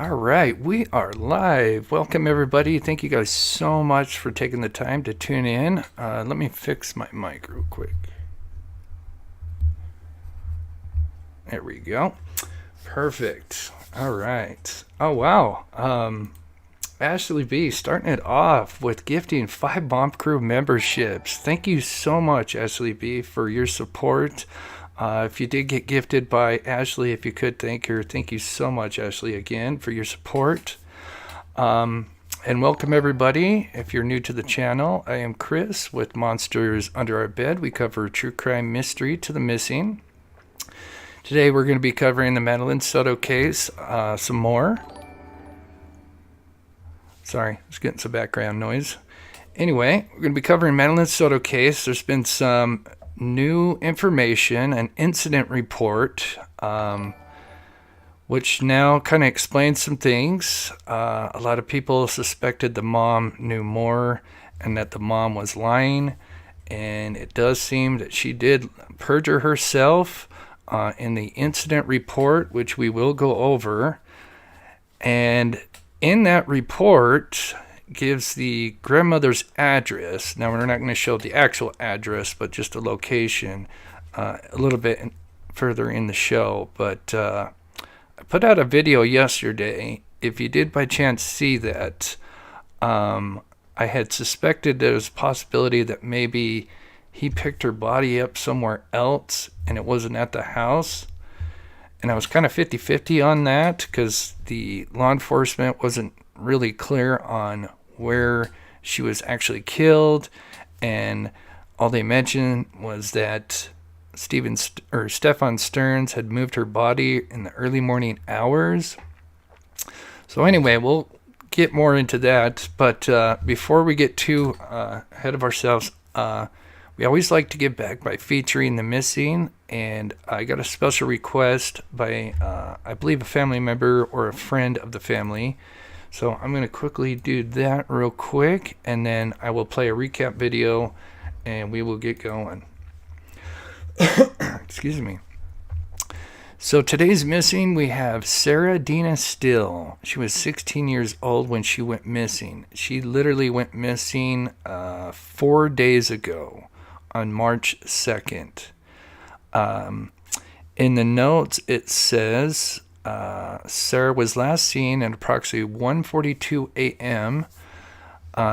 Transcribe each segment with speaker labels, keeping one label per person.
Speaker 1: All right, we are live. Welcome, everybody. Thank you guys so much for taking the time to tune in. Let me fix my mic real quick. There we go. Perfect. All right. Oh, wow. Ashley B starting it off with gifting 5 Bomb Crew memberships. Thank you so much, Ashley B, for your support. If you did get gifted by Ashley, if you could thank her, thank you so much, Ashley, again for your support. And welcome, everybody. If you're new to the channel, I am Chris with Monsters Under Our Bed. We cover true crime, mystery to the missing. Today we're going to be covering the Madeline Soto case some more. Sorry, I was getting some background noise. Anyway, we're going to be covering Madeline Soto case. There's been some new information, an incident report, which now kind of explains some things. A lot of people suspected the mom knew more and that the mom was lying, and it does seem that she did perjure herself in the incident report, which we will go over. And in that report gives the grandmother's address. Now, we're not going to show the actual address, but just a location a little bit further in the show. But I put out a video yesterday. If you did by chance see that, I had suspected there was a possibility that maybe he picked her body up somewhere else and it wasn't at the house. And I was kind of 50-50 on that because the law enforcement wasn't really clear on where she was actually killed, and all they mentioned was that Stefan Stearns had moved her body in the early morning hours. So anyway, we'll get more into that, but before we get too ahead of ourselves, we always like to give back by featuring the missing, and I got a special request by I believe a family member or a friend of the family. So I'm going to quickly do that real quick, and then I will play a recap video, and we will get going. Excuse me. So today's missing, we have Sara Steele. She was 16 years old when she went missing. She literally went missing 4 days ago on March 2nd. In the notes, it says Sara was last seen at approximately 1:42 a.m.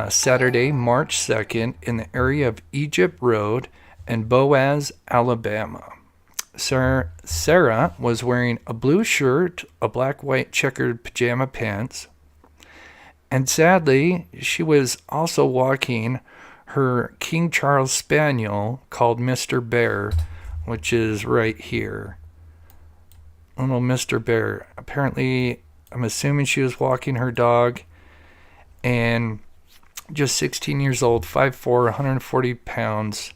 Speaker 1: Saturday, March 2nd, in the area of Egypt Road in Boaz, Alabama. Sara was wearing a blue shirt, a black-white checkered pajama pants, and sadly, she was also walking her King Charles Spaniel called Mr. Bear, which is right here. Little Mr. Bear. Apparently, I'm assuming she was walking her dog, and just 16 years old, 5'4", 140 pounds.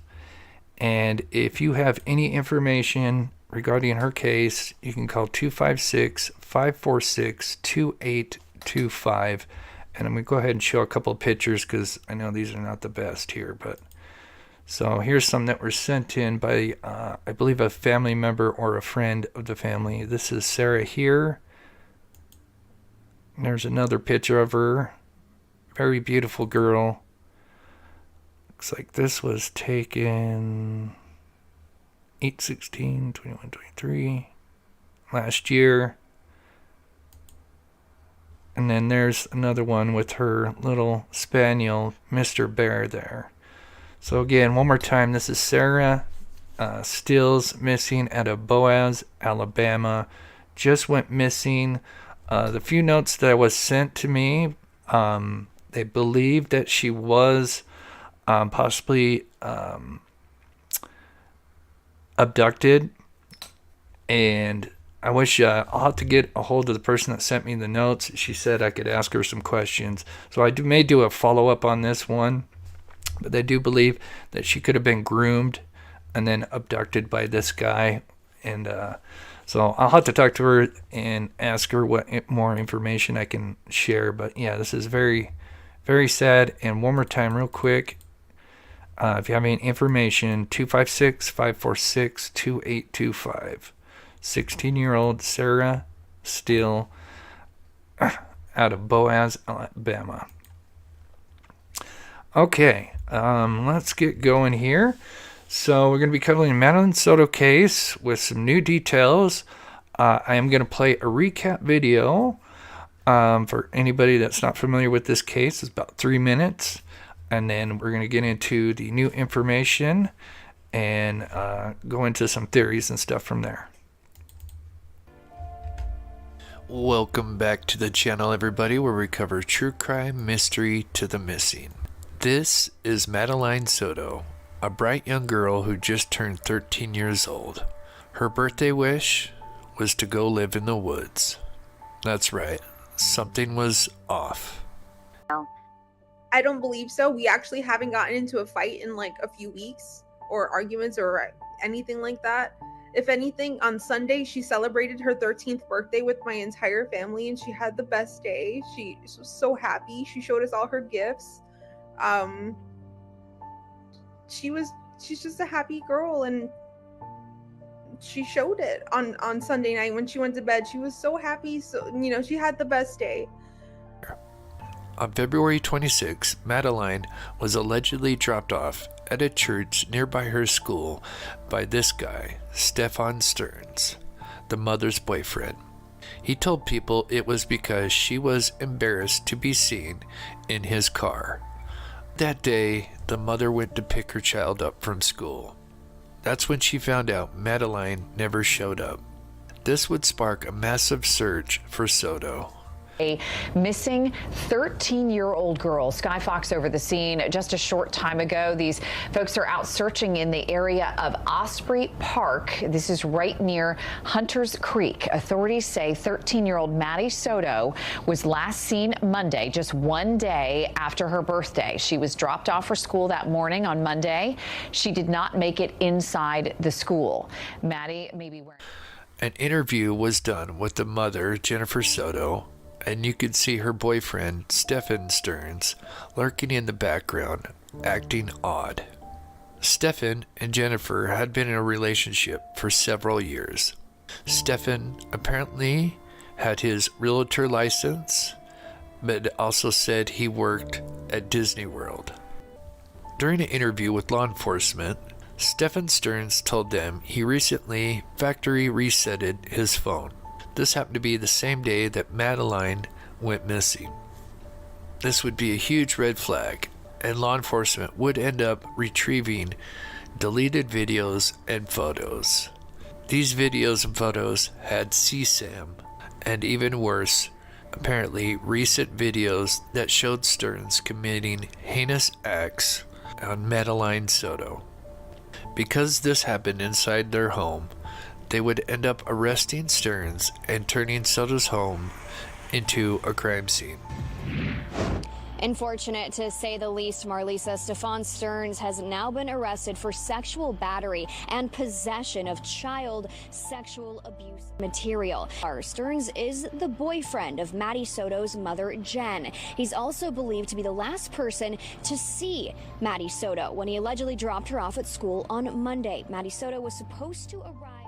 Speaker 1: And if you have any information regarding her case, you can call 256-546-2825. And I'm going to go ahead and show a couple of pictures because I know these are not the best here. But so here's some that were sent in by, I believe, a family member or a friend of the family. This is Sara here. And there's another picture of her. Very beautiful girl. Looks like this was taken 8/16/21/23 last year. And then there's another one with her little spaniel, Mr. Bear, there. So again, one more time, this is Sara Steele's missing out of Boaz, Alabama. Just went missing. The few notes that was sent to me, they believe that she was possibly abducted, and I wish I'll have to get a hold of the person that sent me the notes. She said I could ask her some questions, so I may do a follow-up on this one. But they do believe that she could have been groomed and then abducted by this guy, and so I'll have to talk to her and ask her what more information I can share. But yeah, this is very, very sad. And one more time, real quick, if you have any information, 256-546-2825. 16-year-old Sara Steele. out of Boaz, Alabama. Okay, let's get going here. So we're going to be covering the Madeline Soto case with some new details. I am going to play a recap video for anybody that's not familiar with this case. It's about 3 minutes. And then we're going to get into the new information and go into some theories and stuff from there.
Speaker 2: Welcome back to the channel, everybody, where we cover true crime, mystery to the missing. This is Madeline Soto, a bright young girl who just turned 13 years old. Her birthday wish was to go live in the woods. That's right, something was off.
Speaker 3: I don't believe so. We actually haven't gotten into a fight in like a few weeks, or arguments or anything like that. If anything, on Sunday, she celebrated her 13th birthday with my entire family, and she had the best day. She was so happy. She showed us all her gifts. She's just a happy girl, and she showed it on Sunday night when she went to bed. She was so happy. So, you know, she had the best day.
Speaker 2: On February 26, Madeline was allegedly dropped off at a church nearby her school by this guy, Stefan Stearns, the mother's boyfriend. He told people it was because she was embarrassed to be seen in his car. That day, the mother went to pick her child up from school. That's when she found out Madeline never showed up. This would spark a massive search for Soto.
Speaker 4: A missing 13-year-old girl. Sky Fox over the scene just a short time ago. These folks are out searching in the area of Osprey Park. This is right near Hunters Creek. Authorities say 13-year-old Maddie Soto was last seen Monday, just one day after her birthday. She was dropped off for school that morning on Monday. She did not make it inside the school. Maddie may be wearing...
Speaker 2: An interview was done with the mother, Jennifer Soto, and you could see her boyfriend, Stefan Stearns, lurking in the background, acting odd. Stefan and Jennifer had been in a relationship for several years. Stefan apparently had his realtor license, but also said he worked at Disney World. During an interview with law enforcement, Stefan Stearns told them he recently factory resetted his phone. This happened to be the same day that Madeline went missing. This would be a huge red flag, and law enforcement would end up retrieving deleted videos and photos. These videos and photos had CSAM, and even worse, apparently recent videos that showed Stearns committing heinous acts on Madeline Soto. Because this happened inside their home, they would end up arresting Stearns and turning Soto's home into a crime scene.
Speaker 5: Unfortunate to say the least, Marlisa, Stefan Stearns has now been arrested for sexual battery and possession of child sexual abuse material. Stearns is the boyfriend of Maddie Soto's mother, Jen. He's also believed to be the last person to see Maddie Soto when he allegedly dropped her off at school on Monday. Maddie Soto was supposed to arrive.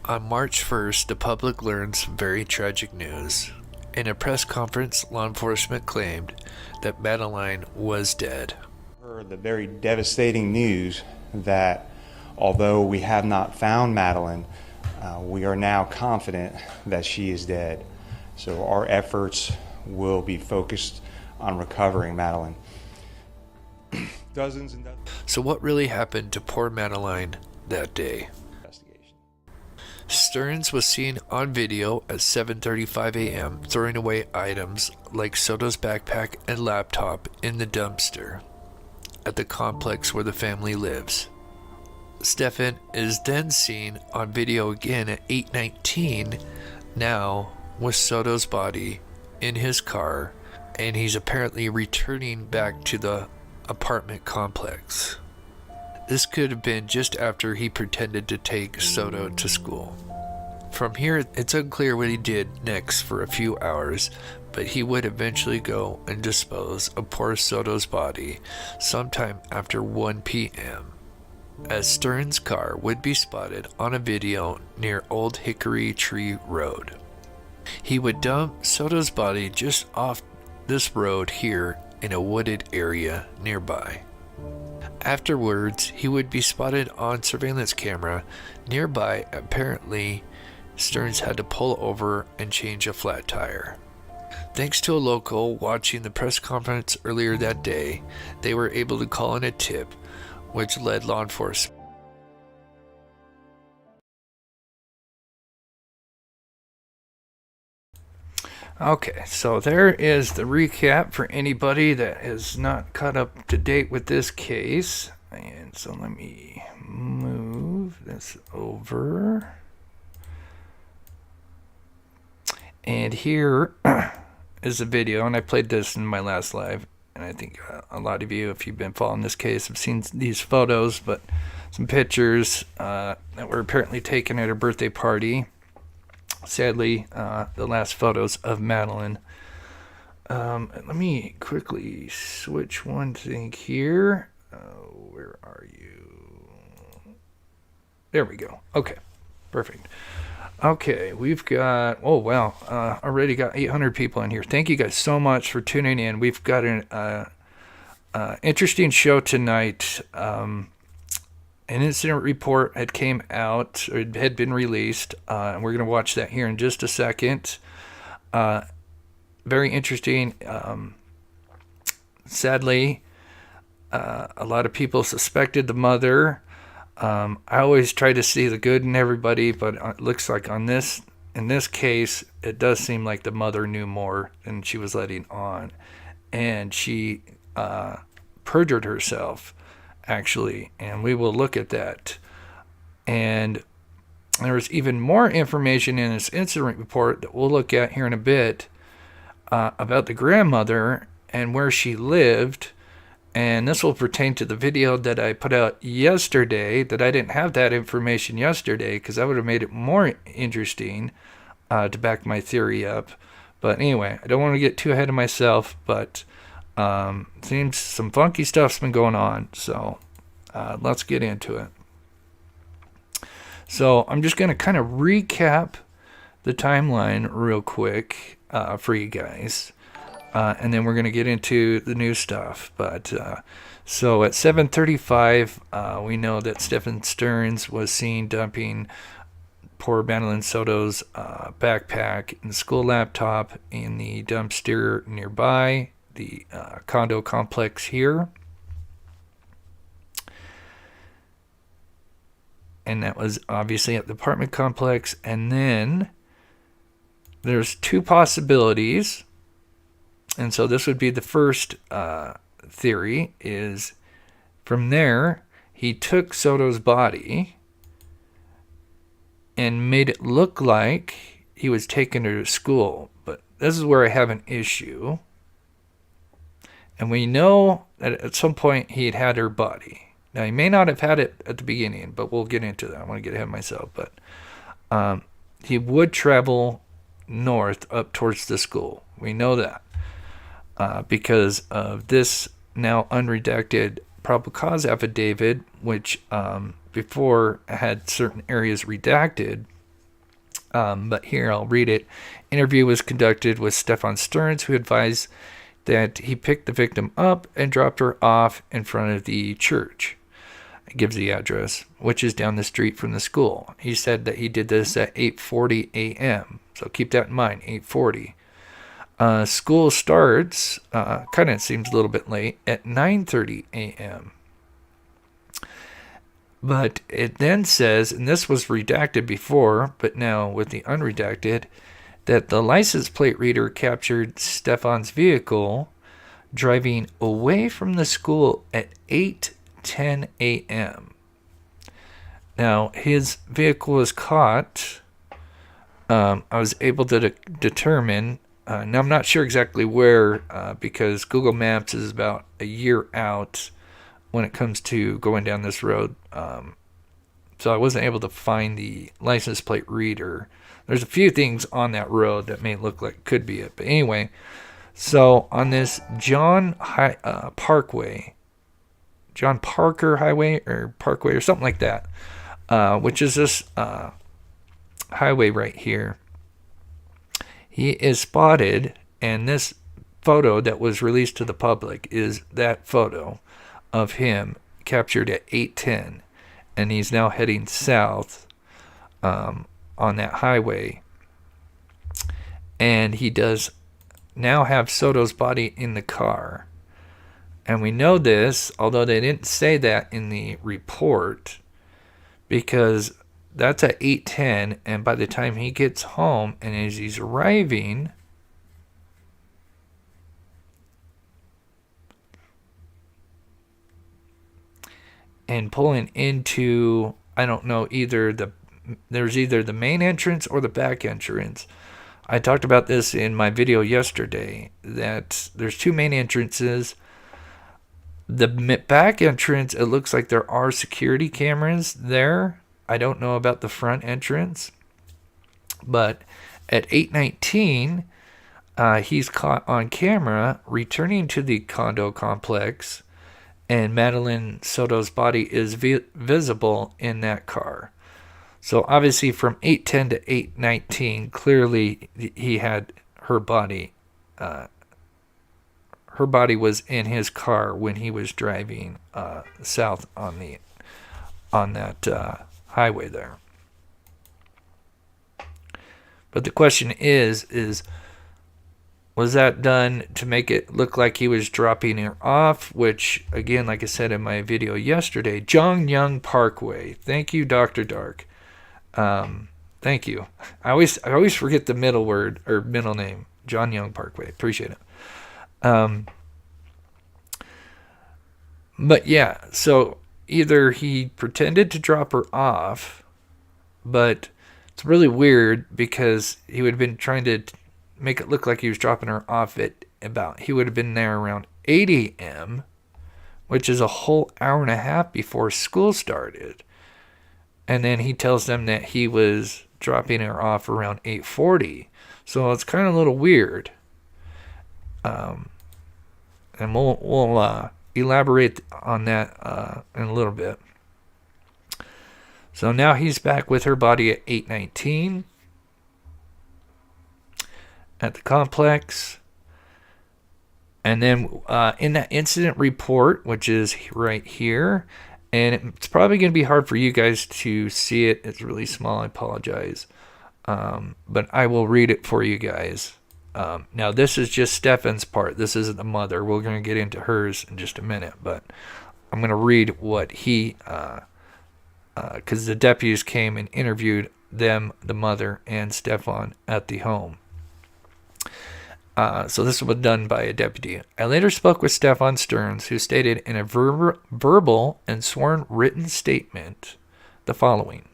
Speaker 2: On March 1st, the public learned some very tragic news. In a press conference, law enforcement claimed that Madeline was dead.
Speaker 6: The very devastating news that although we have not found Madeline, we are now confident that she is dead. So our efforts will be focused on recovering Madeline. Dozens and dozens.
Speaker 2: So what really happened to poor Madeline that day? Stearns was seen on video at 7:35 a.m. throwing away items like Soto's backpack and laptop in the dumpster at the complex where the family lives. Stefan is then seen on video again at 8:19, now with Soto's body in his car, and he's apparently returning back to the apartment complex. This could have been just after he pretended to take Soto to school. From here, it's unclear what he did next for a few hours, but he would eventually go and dispose of poor Soto's body sometime after 1 p.m. as Stearns' car would be spotted on a video near Old Hickory Tree Road. He would dump Soto's body just off this road here in a wooded area nearby. Afterwards, he would be spotted on surveillance camera nearby. Apparently, Stearns had to pull over and change a flat tire. Thanks to a local watching the press conference earlier that day, they were able to call in a tip, which led law enforcement.
Speaker 1: Okay, so there is the recap for anybody that is not caught up to date with this case. And so let me move this over. And here is a video, and I played this in my last live. And I think a lot of you, if you've been following this case, have seen these photos, but some pictures that were apparently taken at her birthday party. Sadly, the last photos of Madeline. Let me quickly switch one thing here. Where are you? There we go. Okay, perfect. Okay, we've got, oh wow, already got 800 people in here. Thank you guys so much for tuning in. We've got an interesting show tonight. An incident report had came out, or it had been released, and we're going to watch that here in just a second. Very interesting. Sadly, a lot of people suspected the mother. I always try to see the good in everybody, but it looks like in this case, it does seem like the mother knew more than she was letting on, and she perjured herself, actually, and we will look at that. And there was even more information in this incident report that we'll look at here in a bit about the grandmother and where she lived. And this will pertain to the video that I put out yesterday, that I didn't have that information yesterday because that would have made it more interesting to back my theory up. But anyway, I don't want to get too ahead of myself, but seems some funky stuff's been going on. So let's get into it. So I'm just going to kind of recap the timeline real quick for you guys. And then we're going to get into the new stuff. But so at 7:35, we know that Stephen Stearns was seen dumping poor Madeline Soto's backpack and school laptop in the dumpster nearby the condo complex here. And that was obviously at the apartment complex. And then there's two possibilities. And so this would be the first theory, is from there, he took Soto's body and made it look like he was taking her to school. But this is where I have an issue. And we know that at some point he had her body. Now, he may not have had it at the beginning, but we'll get into that. I want to get ahead of myself. But he would travel north up towards the school. We know that. Because of this now unredacted probable cause affidavit, which before had certain areas redacted. But here I'll read it. Interview was conducted with Stephen Stearns, who advised that he picked the victim up and dropped her off in front of the church. It gives the address, which is down the street from the school. He said that he did this at 8:40 a.m. So keep that in mind, 8:40. School starts, kind of seems a little bit late, at 9:30 a.m. But it then says, and this was redacted before, but now with the unredacted, that the license plate reader captured Stefan's vehicle driving away from the school at 8:10 a.m. Now, his vehicle was caught. I was able to determine. Now, I'm not sure exactly where, because Google Maps is about a year out when it comes to going down this road. So I wasn't able to find the license plate reader. There's a few things on that road that may look like could be it. But anyway, so on this John Parkway, John Parker Highway or Parkway or something like that, which is this highway right here. He is spotted, and this photo that was released to the public is that photo of him captured at 8:10, and he's now heading south on that highway. And he does now have Soto's body in the car. And we know this, although they didn't say that in the report, because that's at 8:10, and by the time he gets home and as he's arriving, and pulling into, I don't know, there's either the main entrance or the back entrance. I talked about this in my video yesterday, that there's two main entrances. The back entrance, it looks like there are security cameras there. I don't know about the front entrance. But at 8:19, he's caught on camera returning to the condo complex, and Madeline Soto's body is visible in that car. So obviously from 8:10 to 8:19, clearly he had her body. Her body was in his car when he was driving south on that highway there. But the question is was that done to make it look like he was dropping her off? Which, again, like I said in my video yesterday, Jongyang Parkway. Thank you, Dr. Dark. Thank you. I always forget the middle word or middle name. Jongyang Parkway. Appreciate it. But yeah, so either he pretended to drop her off, but it's really weird because he would have been trying to make it look like he was dropping her off he would have been there around 8 a.m., which is a whole hour and a half before school started. And then he tells them that he was dropping her off around 8:40. So it's kind of a little weird. And we'll elaborate on that in a little bit. So now he's back with her body at 8:19 at the complex. And then in that incident report, which is right here, and it's probably going to be hard for you guys to see it. It's really small. I apologize. But I will read it for you guys. Now, this is just Stefan's part. This isn't the mother. We're going to get into hers in just a minute. But I'm going to read what he... because the deputies came and interviewed them, the mother, and Stefan at the home. So this was done by a deputy. I later spoke with Stefan Stearns, who stated in a verbal and sworn written statement the following.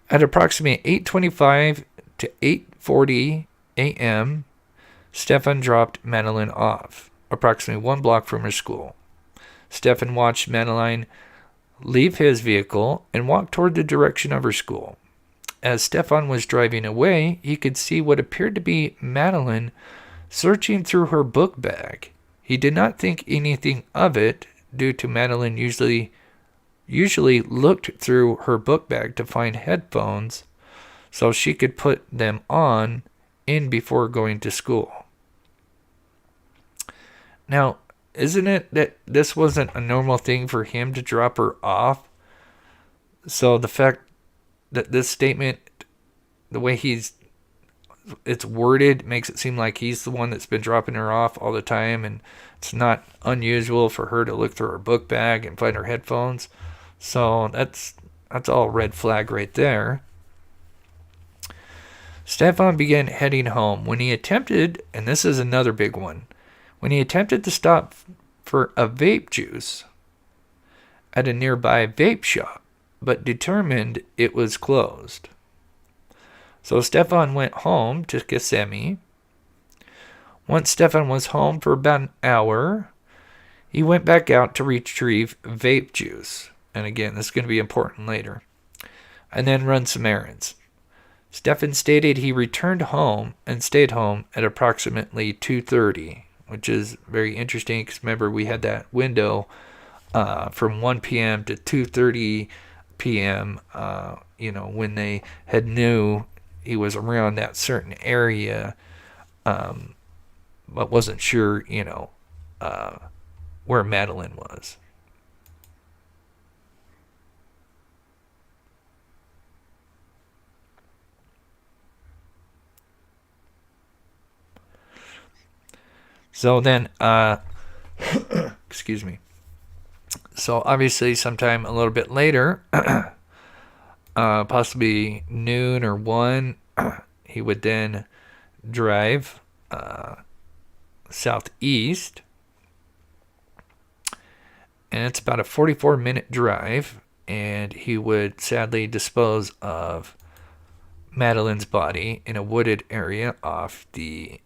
Speaker 1: At approximately 8:25 to 8:40 a.m., Stefan dropped Madeline off, approximately 1 block from her school. Stefan watched Madeline leave his vehicle and walk toward the direction of her school. As Stefan was driving away, he could see what appeared to be Madeline searching through her book bag. He did not think anything of it due to Madeline usually looked through her book bag to find headphones so she could put them in before going to school. Now, isn't it that this wasn't a normal thing for him to drop her off? So the fact that this statement, the way it's worded, makes it seem like he's the one that's been dropping her off all the time, and it's not unusual for her to look through her book bag and find her headphones. So that's all red flag right there. Stefan began heading home when he attempted, and this is another big one, when he attempted to stop for a vape juice at a nearby vape shop, but determined it was closed. So Stefan went home to Kissimmee. Once Stefan was home for about an hour, he went back out to retrieve vape juice. And again, this is going to be important later. And then run some errands. Stefan stated he returned home and stayed home at approximately 2:30, which is very interesting because remember we had that window from 1 p.m. to 2:30 p.m. When they had knew he was around that certain area but wasn't sure, where Madeline was. So then, excuse me. So obviously sometime a little bit later, possibly noon or 1, he would then drive southeast. And it's about a 44-minute drive. And he would sadly dispose of Madeline's body in a wooded area off the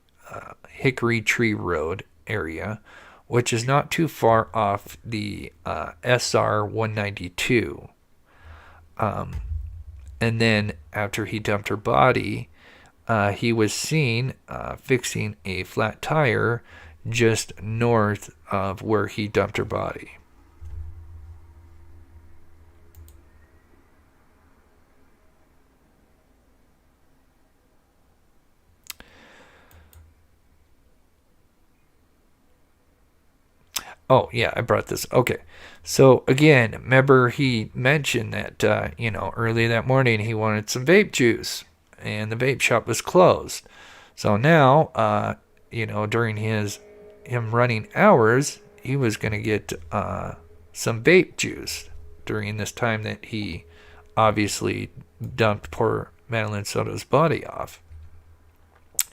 Speaker 1: Hickory Tree Road area, which is not too far off the SR 192. And then after he dumped her body, he was seen fixing a flat tire just north of where he dumped her body. Oh, yeah, I brought this. Okay. So, again, remember he mentioned that, early that morning he wanted some vape juice and the vape shop was closed. So now, during him running hours, he was going to get some vape juice during this time that he obviously dumped poor Madeline Soto's body off.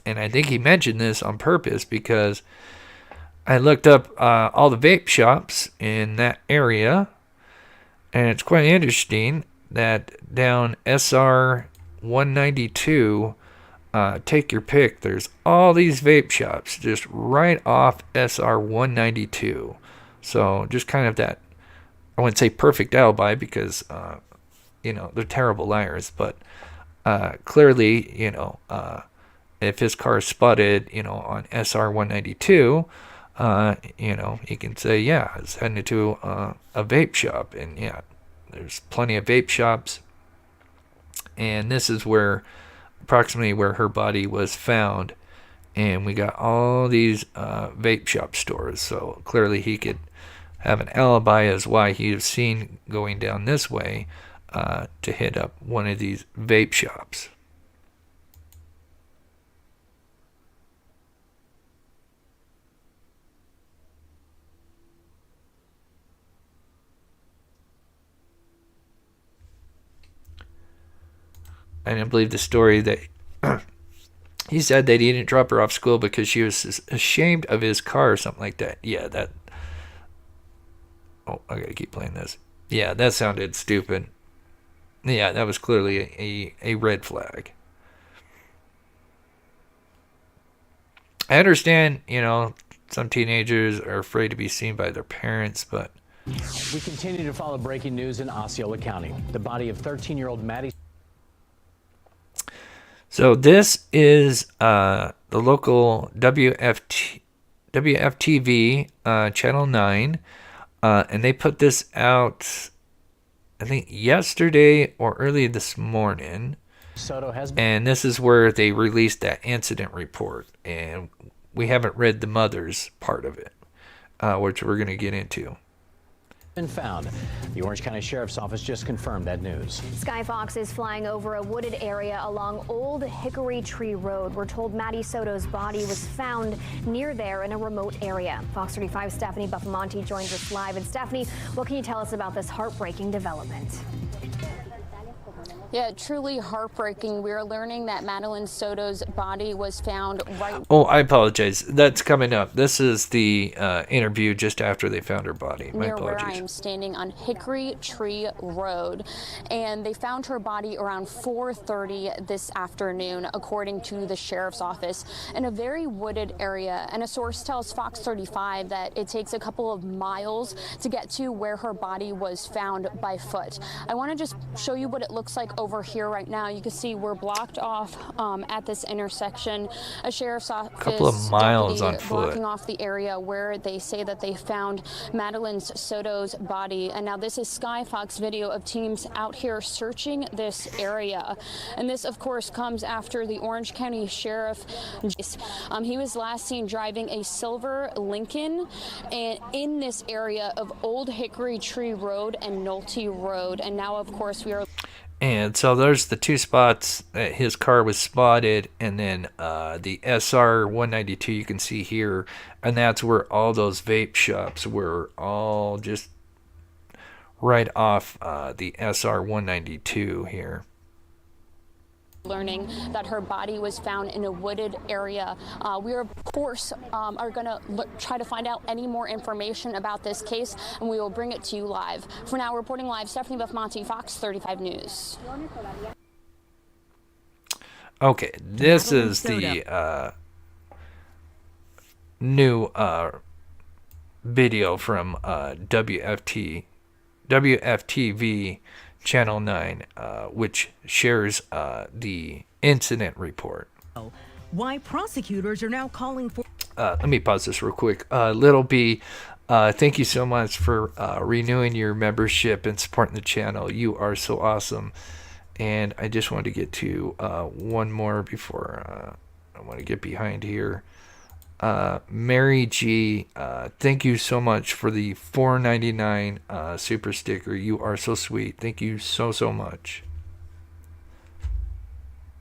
Speaker 1: And I think he mentioned this on purpose because I looked up all the vape shops in that area, and it's quite interesting that down SR 192, take your pick, there's all these vape shops just right off SR 192. So just kind of that, I wouldn't say perfect alibi because, they're terrible liars, but clearly, if his car is spotted, on SR 192, he can say, yeah, it's heading to a vape shop. And yeah, there's plenty of vape shops. And this is approximately where her body was found. And we got all these vape shop stores. So clearly he could have an alibi as why he was seen going down this way to hit up one of these vape shops. I didn't believe the story that he said that he didn't drop her off school because she was ashamed of his car or something like that. Yeah, that. Oh, I gotta keep playing this. Yeah, that sounded stupid. Yeah, that was clearly a red flag. I understand, some teenagers are afraid to be seen by their parents, but.
Speaker 7: We continue to follow breaking news in Osceola County. The body of 13-year-old Maddie.
Speaker 1: So this is the local WFTV Channel 9, and they put this out, I think, yesterday or early this morning. And this is where they released that incident report, and we haven't read the mother's part of it, which we're going to get into.
Speaker 7: Been found. The Orange County Sheriff's Office just confirmed that news.
Speaker 5: Skyfox is flying over a wooded area along Old Hickory Tree Road. We're told Maddie Soto's body was found near there in a remote area. Fox 35's Stephanie Buffamonte joins us live. And Stephanie, what can you tell us about this heartbreaking development?
Speaker 8: Yeah, truly heartbreaking. We are learning that Madeline Soto's body was found right...
Speaker 1: Oh, I apologize. That's coming up. This is the interview just after they found her body. My
Speaker 8: near
Speaker 1: apologies.
Speaker 8: Where I am standing on Hickory Tree Road. And they found her body around 4:30 this afternoon, according to the sheriff's office, in a very wooded area. And a source tells Fox 35 that it takes a couple of miles to get to where her body was found by foot. I want to just show you what it looks like over here right now. You can see we're blocked off at this intersection. A sheriff's office
Speaker 1: couple of miles on foot.
Speaker 8: blocking off the area where they say that they found Madeline Soto's body. And now this is Sky Fox video of teams out here searching this area. And this, of course, comes after the Orange County Sheriff, he was last seen driving a silver Lincoln and in this area of Old Hickory Tree Road and Nolte Road. And now, of course, we are...
Speaker 1: And so there's the two spots that his car was spotted, and then the SR 192 you can see here, and that's where all those vape shops were, all just right off the SR 192 here.
Speaker 8: Learning that her body was found in a wooded area. We are, of course, are going to try to find out any more information about this case, and we will bring it to you live. For now, reporting live, Stephanie Buffmonte, Fox 35 News.
Speaker 1: Okay, this is the new video from WFTV Channel 9, which shares the incident report.
Speaker 9: Why prosecutors are now calling for...
Speaker 1: Let me pause this real quick. Little B, thank you so much for renewing your membership and supporting the channel. You are so awesome. And I just wanted to get to one more before I want to get behind here. Mary G, thank you so much for the $4.99 super sticker. You are so sweet. Thank you so much.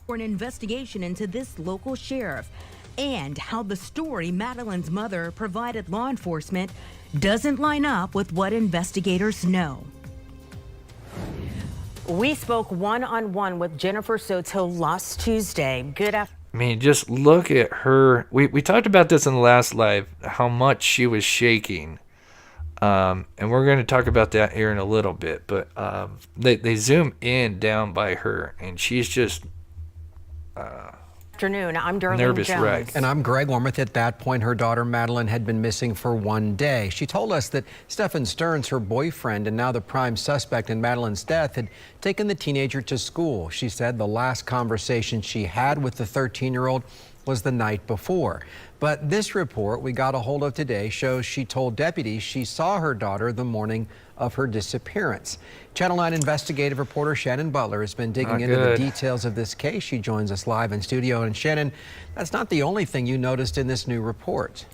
Speaker 9: For an investigation into this local sheriff and how the story Madeline's mother provided law enforcement doesn't line up with what investigators know. We spoke one-on-one with Jennifer Soto last Tuesday. Good afternoon.
Speaker 1: I mean, just look at her. We talked about this in the last live, how much she was shaking. And we're going to talk about that here in a little bit. But they zoom in down by her, and she's just
Speaker 9: Afternoon. I'm Darlene
Speaker 1: nervous
Speaker 9: Jones.
Speaker 1: wreck.
Speaker 10: And I'm Greg Wormuth. At that point, her daughter Madeline had been missing for 1 day. She told us that Stephen Stearns, her boyfriend and now the prime suspect in Madeline's death, had taken the teenager to school. She said the last conversation she had with the 13-year-old was the night before. But this report we got a hold of today shows she told deputies she saw her daughter the morning of her disappearance. Channel 9 investigative reporter Shannon Butler has been digging into the details of this case. She joins us live in studio. And Shannon, that's not the only thing you noticed in this new report.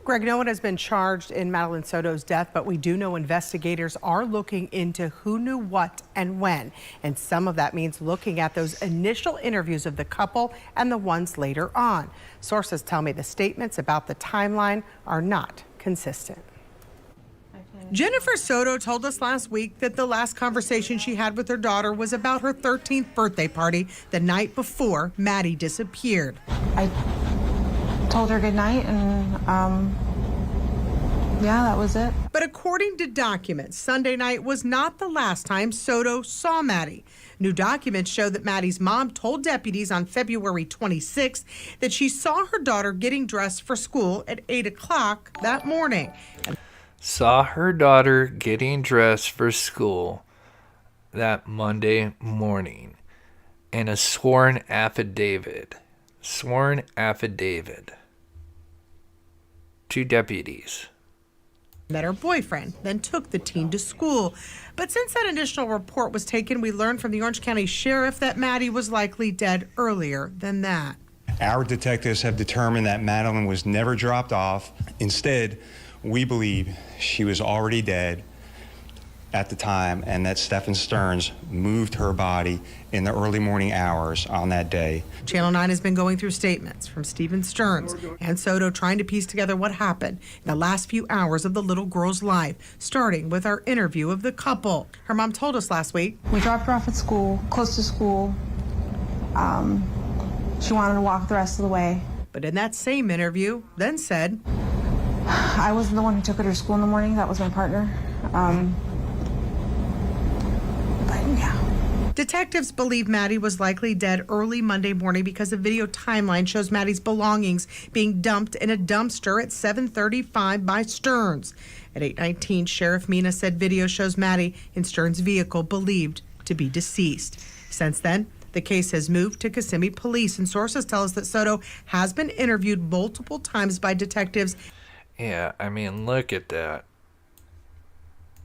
Speaker 11: Greg, no one has been charged in Madeline Soto's death, but we do know investigators are looking into who knew what and when. And some of that means looking at those initial interviews of the couple and the ones later on. Sources tell me the statements about the timeline are not consistent. Jennifer Soto told us last week that the last conversation she had with her daughter was about her 13th birthday party the night before Maddie disappeared.
Speaker 12: I told her good night, and yeah, that was it.
Speaker 11: But according to documents, Sunday night was not the last time Soto saw Maddie. New documents show that Maddie's mom told deputies on February 26th that she saw her daughter getting dressed for school at 8 o'clock that morning.
Speaker 1: Saw her daughter getting dressed for school that Monday morning. And a sworn affidavit. To deputies.
Speaker 11: Met her boyfriend, then took the teen to school. But since that initial report was taken, we learned from the Orange County Sheriff that Maddie was likely dead earlier than that.
Speaker 6: Our detectives have determined that Madeline was never dropped off. Instead, we believe she was already dead at the time, and that Stephen Stearns moved her body in the early morning hours on that day.
Speaker 11: Channel 9 has been going through statements from Stephen Stearns and Soto trying to piece together what happened in the last few hours of the little girl's life, starting with our interview of the couple. Her mom told us last week.
Speaker 12: We dropped her off at school, close to school. She wanted to walk the rest of the way.
Speaker 11: But in that same interview, then said,
Speaker 12: I wasn't the one who took her to school in the morning. That was my partner. But yeah.
Speaker 11: Detectives believe Maddie was likely dead early Monday morning because a video timeline shows Maddie's belongings being dumped in a dumpster at 7:35 by Stearns. At 8:19, Sheriff Mina said video shows Maddie in Stearns' vehicle believed to be deceased. Since then, the case has moved to Kissimmee Police, and sources tell us that Soto has been interviewed multiple times by detectives.
Speaker 1: Yeah, I mean, look at that.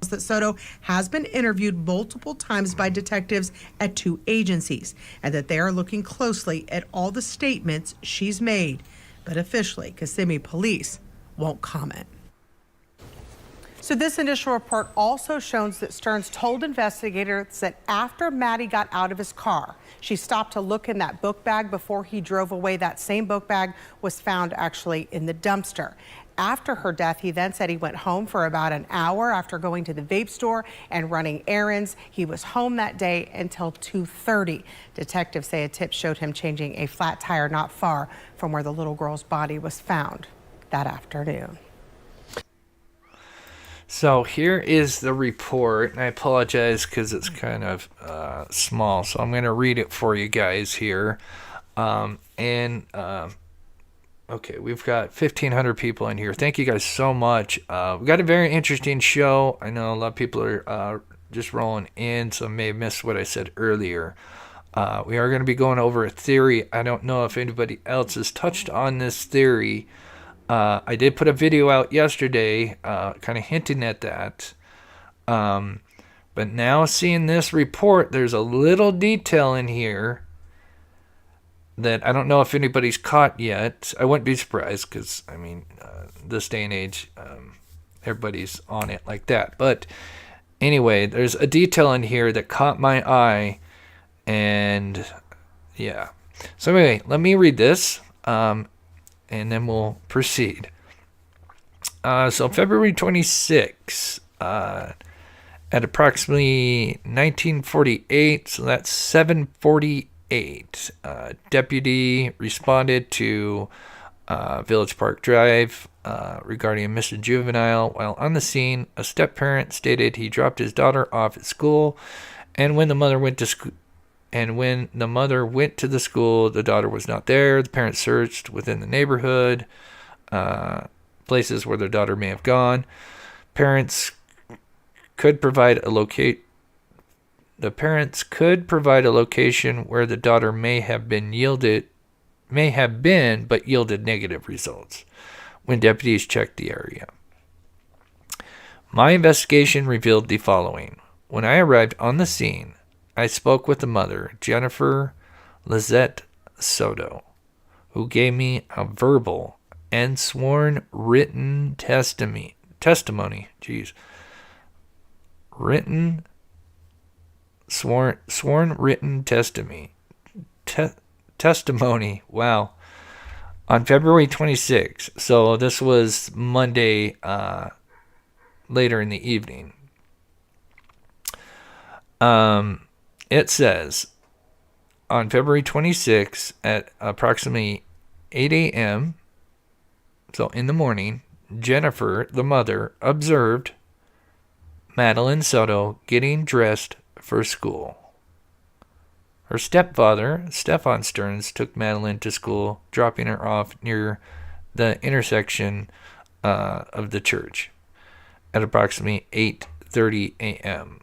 Speaker 11: That Soto has been interviewed multiple times by detectives at 2 agencies, and that they are looking closely at all the statements she's made. But officially, Kissimmee Police won't comment. So this initial report also shows that Stearns told investigators that after Maddie got out of his car, she stopped to look in that book bag before he drove away. That same book bag was found actually in the dumpster. After her death, he then said he went home for about an hour after going to the vape store and running errands. He was home that day until 2:30. Detectives say a tip showed him changing a flat tire not far from where the little girl's body was found that afternoon.
Speaker 1: So here is the report, and I apologize because it's kind of small, so I'm going to read it for you guys here. Okay, we've got 1,500 people in here. Thank you guys so much. We've got a very interesting show. I know a lot of people are just rolling in, so may have missed what I said earlier. We are going to be going over a theory. I don't know if anybody else has touched on this theory. I did put a video out yesterday kind of hinting at that. But now seeing this report, there's a little detail in here that I don't know if anybody's caught yet. I wouldn't be surprised because, I mean, this day and age, everybody's on it like that. But anyway, there's a detail in here that caught my eye. And yeah. So anyway, let me read this. And then we'll proceed. So February 26, at approximately 1948, so that's 7:48, deputy responded to Village Park Drive regarding a missing juvenile. While on the scene, a step-parent stated he dropped his daughter off at school, and when the mother went to school, the school, the daughter was not there. The parents searched within the neighborhood, places where their daughter may have gone. Parents could provide a location where the daughter may have been, but yielded negative results when deputies checked the area. My investigation revealed the following. When I arrived on the scene, I spoke with the mother, Jennifer Lizette Soto, who gave me a verbal and sworn written testimony. Sworn written testimony. Wow. On February 26th. So this was Monday, later in the evening. It says, on February 26th at approximately 8 a.m., so in the morning, Jennifer, the mother, observed Madeline Soto getting dressed for school. Her stepfather, Stefan Stearns, took Madeline to school, dropping her off near the intersection of the church at approximately 8:30 a.m.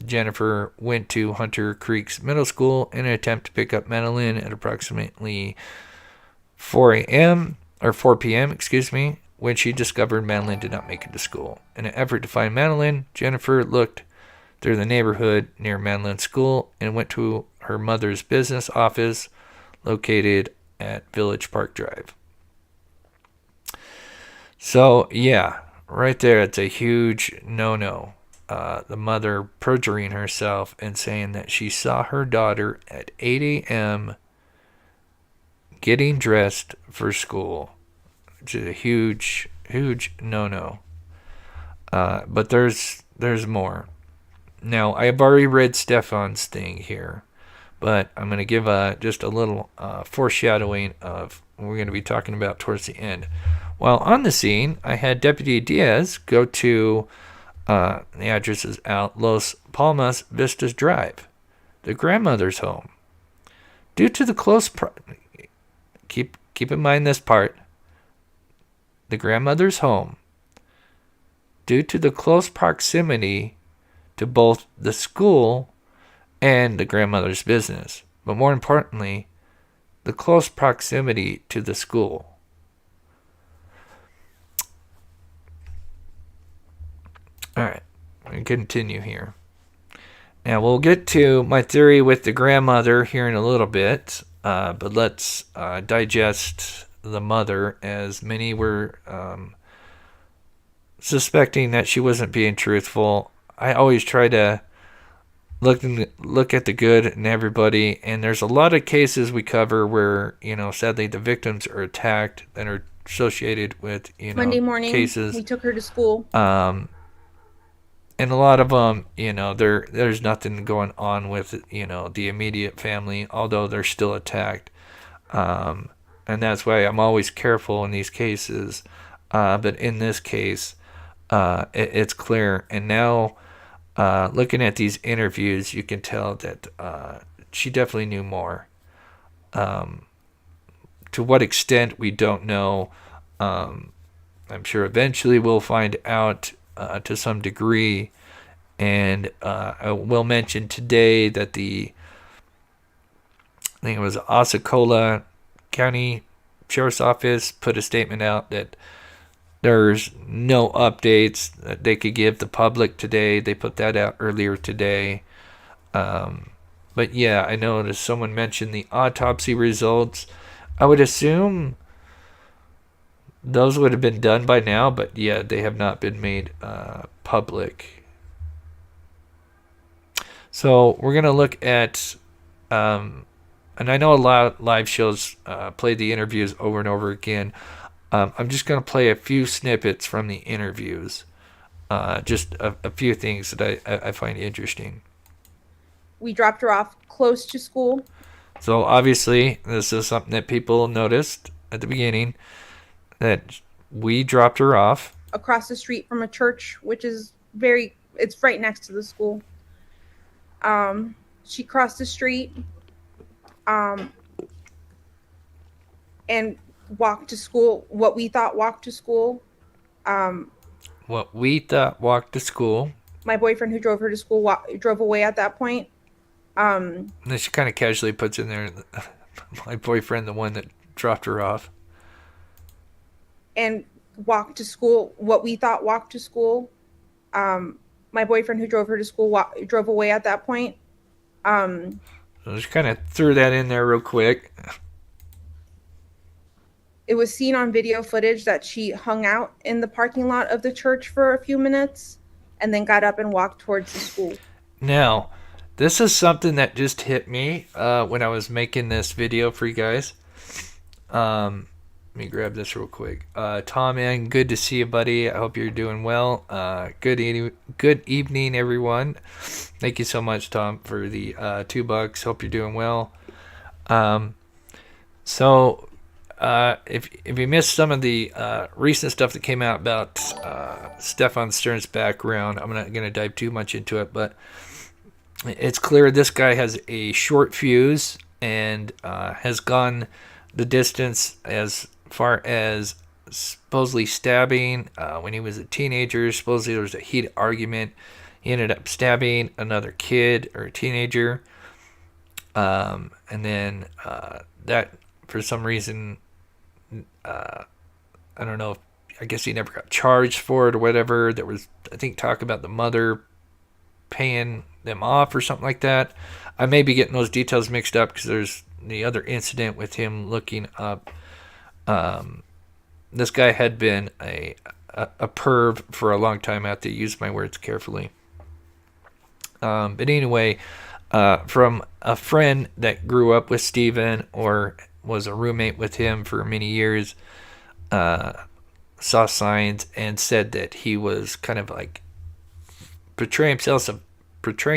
Speaker 1: Jennifer went to Hunter Creek's middle school in an attempt to pick up Madeline at approximately 4 p.m., when she discovered Madeline did not make it to school. In an effort to find Madeline, Jennifer looked through the neighborhood near Madeline's school and went to her mother's business office located at Village Park Drive. So, yeah, right there, it's a huge no-no. The mother perjuring herself and saying that she saw her daughter at 8 a.m. getting dressed for school, which is a huge no-no. But there's more. Now, I've already read Stefan's thing here, but I'm going to give just a little foreshadowing of what we're going to be talking about towards the end. While on the scene, I had Deputy Diaz go to the address is out Los Palmas Vistas Drive, the grandmother's home. Due to the close keep in mind this part. The grandmother's home. Due to the close proximity to both the school and the grandmother's business, but more importantly, the close proximity to the school. All right, I'm going to continue here. Now, we'll get to my theory with the grandmother here in a little bit, but let's digest the mother, as many were suspecting that she wasn't being truthful. I always try to look at the good in everybody, and there's a lot of cases we cover where, sadly the victims are attacked and are associated with,
Speaker 3: Monday morning,
Speaker 1: cases.
Speaker 3: we took her to school.
Speaker 1: And a lot of them, there's nothing going on with, the immediate family, although they're still attacked. And that's why I'm always careful in these cases. But in this case, it's clear. And now, looking at these interviews, you can tell that she definitely knew more. To what extent, we don't know. I'm sure eventually we'll find out to some degree. And I will mention today that I think it was Osceola County Sheriff's Office put a statement out that there's no updates that they could give the public today. They put that out earlier today. But yeah, I noticed someone mentioned the autopsy results. I would assume those would have been done by now, but yeah, they have not been made public. So we're going to look at, and I know a lot of live shows play the interviews over and over again. I'm just going to play a few snippets from the interviews, just a few things that I find interesting.
Speaker 3: We dropped her off close to school.
Speaker 1: So obviously, this is something that people noticed at the beginning, that we dropped her off
Speaker 3: across the street from a church, which is it's right next to the school. She crossed the street and walked to school, what we thought walked to school.
Speaker 1: What we thought walked to school.
Speaker 3: My boyfriend who drove her to school drove away at that point.
Speaker 1: And then she kind of casually puts in there, my boyfriend, the one that dropped her off.
Speaker 3: And walked to school, what we thought walked to school. My boyfriend who drove her to school drove away at that point.
Speaker 1: So just kind of threw that in there real quick.
Speaker 3: It was seen on video footage that she hung out in the parking lot of the church for a few minutes and then got up and walked towards the school.
Speaker 1: Now, this is something that just hit me when I was making this video for you guys. Let me grab this real quick. Tom, man, good to see you, buddy. I hope you're doing well. Good evening, everyone. Thank you so much, Tom, for the $2. Hope you're doing well. So, if you missed some of the recent stuff that came out about Stefan Stern's background, I'm not going to dive too much into it, but it's clear this guy has a short fuse and has gone the distance as far as supposedly stabbing when he was a teenager. Supposedly there was a heated argument. He ended up stabbing another kid or a teenager. And then that, for some reason, I don't know, I guess he never got charged for it or whatever. There was, I think, talk about the mother paying them off or something like that. I may be getting those details mixed up because there's the other incident with him looking up. This guy had been a perv for a long time. I have to use my words carefully. But anyway, from a friend that grew up with Steven or was a roommate with him for many years, saw signs and said that he was kind of like portray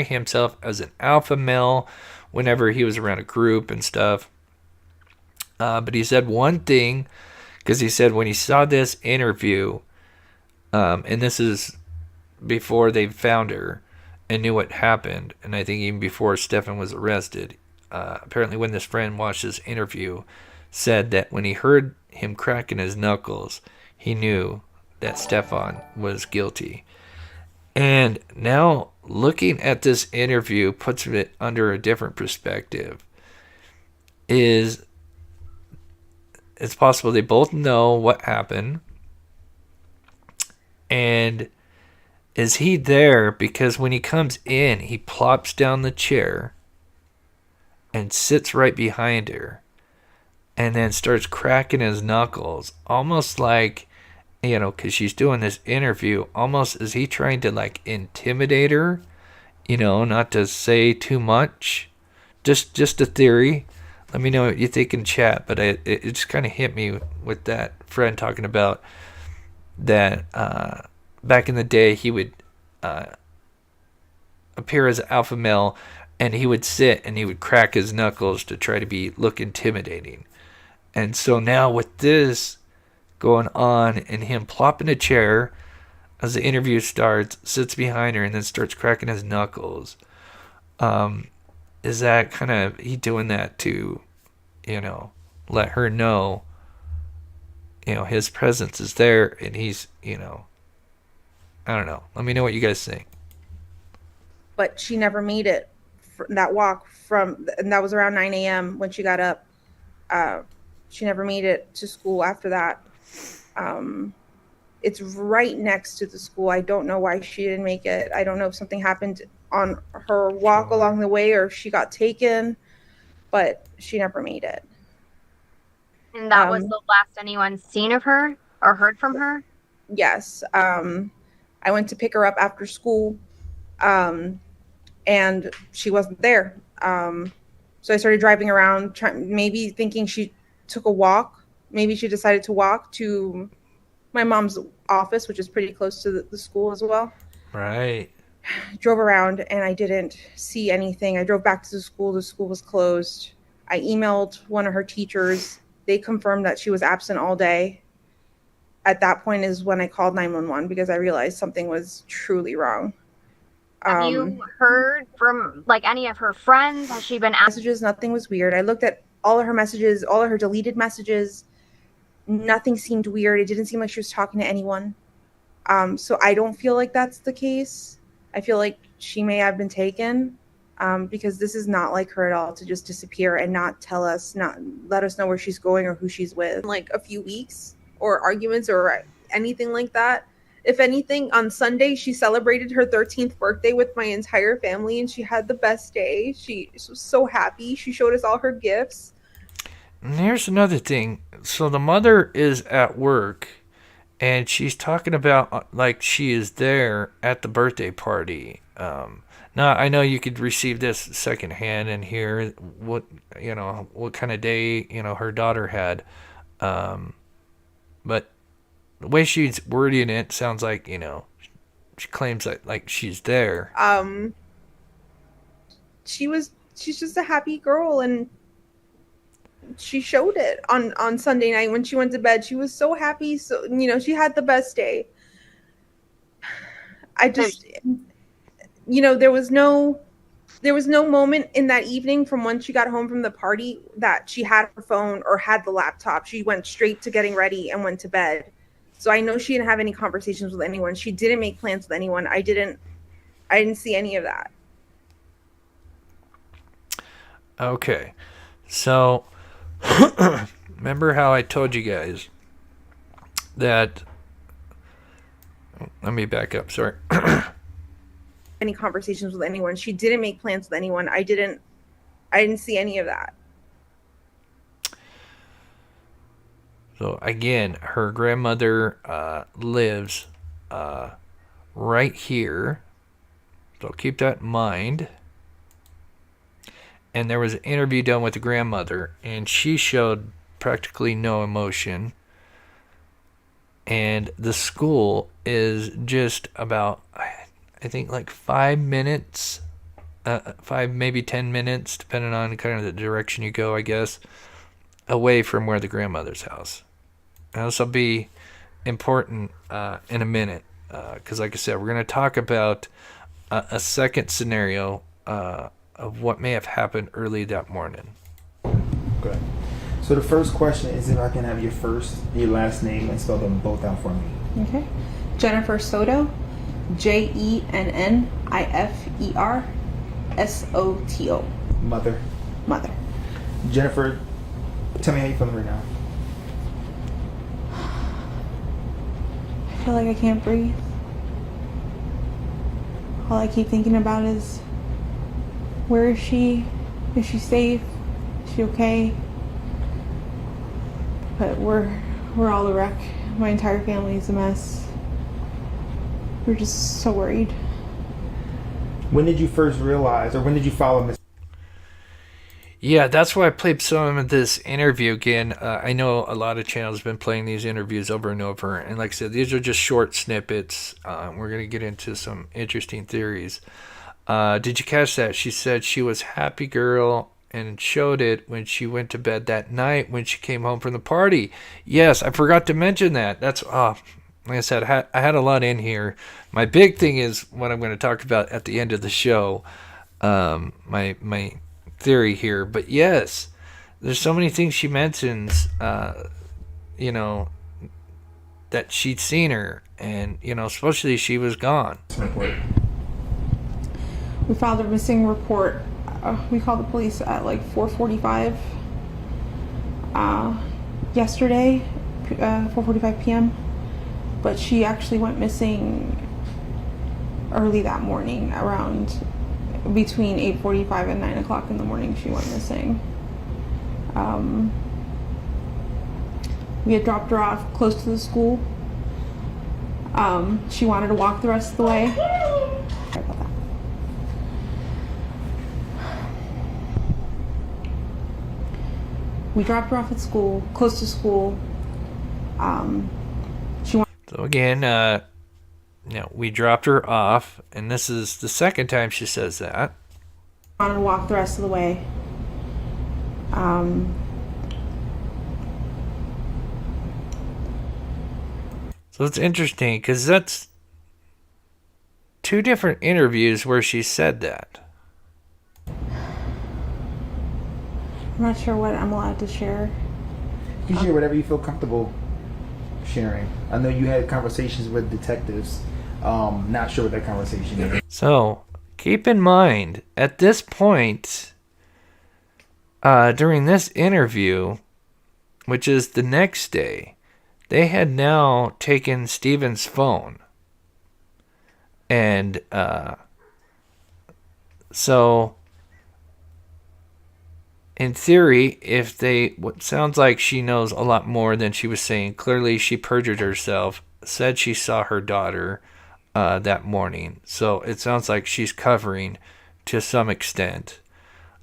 Speaker 1: himself as an alpha male whenever he was around a group and stuff. But he said one thing, because he said when he saw this interview, and this is before they found her and knew what happened, and I think even before Stefan was arrested, apparently when this friend watched this interview, said that when he heard him cracking his knuckles, he knew that Stefan was guilty. And now looking at this interview puts it under a different perspective. It's possible they both know what happened. And is he there because when he comes in, he plops down the chair and sits right behind her and then starts cracking his knuckles, almost like, because she's doing this interview, almost is he trying to like intimidate her, not to say too much. Just a theory. Let me know what you think in chat, but it just kind of hit me with that friend talking about that back in the day he would appear as an alpha male and he would sit and he would crack his knuckles to try to look intimidating. And so now with this going on and him plopping a chair as the interview starts, sits behind her and then starts cracking his knuckles, is that kind of he doing that to, let her know, his presence is there and he's, I don't know. Let me know what you guys think.
Speaker 3: But she never made it that walk and that was around 9 a.m. when she got up. She never made it to school after that. It's right next to the school. I don't know why she didn't make it. I don't know if something happened on her walk along the way or if she got taken, but she never made it.
Speaker 13: And that was the last anyone's seen of her or heard from her?
Speaker 3: Yes. I went to pick her up after school, and she wasn't there. So I started driving around, maybe thinking she took a walk. Maybe she decided to walk to my mom's office, which is pretty close to the school as well.
Speaker 1: Right.
Speaker 3: Drove around and I didn't see anything. I drove back to the school. The school was closed. I emailed one of her teachers. They confirmed that she was absent all day. At that point is when I called 911 because I realized something was truly wrong.
Speaker 13: Have you heard from any of her friends? Has she been
Speaker 3: messages? Nothing was weird. I looked at all of her messages, all of her deleted messages. Nothing seemed weird. It didn't seem like she was talking to anyone. So I don't feel like that's the case. I feel like she may have been taken because this is not like her at all to just disappear and not let us know where she's going or who she's with. Like a few weeks or arguments or anything like that. If anything, on Sunday, she celebrated her 13th birthday with my entire family and she had the best day. She was so happy. She showed us all her gifts.
Speaker 1: And here's another thing. So the mother is at work and she's talking about like she is there at the birthday party. Now I know you could receive this secondhand and hear what kind of day, her daughter had. But the way she's wording it sounds like, she claims that like she's there.
Speaker 3: She's just a happy girl and she showed it on Sunday night when she went to bed. She was so happy. So, she had the best day. I just, there was no moment in that evening from when she got home from the party that she had her phone or had the laptop. She went straight to getting ready and went to bed. So I know she didn't have any conversations with anyone. She didn't make plans with anyone. I didn't see any of that.
Speaker 1: Okay. So remember how I told you guys that, let me back up. Sorry.
Speaker 3: Any conversations with anyone. She didn't make plans with anyone. I didn't see any of that.
Speaker 1: So again, her grandmother lives right here. So keep that in mind. And there was an interview done with the grandmother, and she showed practically no emotion. And the school is just about, I think, like 5 minutes, 5 maybe 10 minutes, depending on kind of the direction you go, I guess, away from where the grandmother's house. And this will be important in a minute, because like I said, we're going to talk about a second scenario of what may have happened early that morning.
Speaker 14: Okay. So the first question is if I can have your last name and spell them both out for me.
Speaker 12: Okay. Jennifer Soto. JENNIFERSOTO.
Speaker 14: Mother.
Speaker 12: Mother.
Speaker 14: Jennifer, tell me how you feeling right now.
Speaker 12: I feel like I can't breathe. All I keep thinking about is, where is she? Is she safe? Is she okay? But we're all a wreck. My entire family is a mess. We're just so worried.
Speaker 14: When did you first realize, or when did you follow Miss?
Speaker 1: Yeah, that's why I played some of this interview again. I know a lot of channels have been playing these interviews over and over. And like I said, these are just short snippets. We're going to get into some interesting theories. Did you catch that? She said she was happy girl and showed it when she went to bed that night when she came home from the party. Yes, I forgot to mention that. That's, like I said, I had a lot in here. My big thing is what I'm going to talk about at the end of the show. My theory here, but yes, there's so many things she mentions, that she'd seen her, and especially she was gone.
Speaker 12: We filed a missing report. We called the police at like 4:45 yesterday, 4:45 p.m. But she actually went missing early that morning, around between 8:45 and 9 o'clock in the morning. She went missing. We had dropped her off close to the school. She wanted to walk the rest of the way. Sorry about that. We dropped her off at school, close to school.
Speaker 1: So again, we dropped her off, and this is the second time she says that.
Speaker 12: Wanted to walk the rest of the way.
Speaker 1: So it's interesting because that's two different interviews where she said that.
Speaker 12: I'm not sure what I'm allowed to share.
Speaker 14: You can share whatever you feel comfortable sharing. I know you had conversations with detectives. Not sure what that conversation is.
Speaker 1: So keep in mind, at this point, during this interview, which is the next day, they had now taken Stephen's phone. And so in theory, if what sounds like she knows a lot more than she was saying. Clearly, she perjured herself, said she saw her daughter that morning. So it sounds like she's covering to some extent.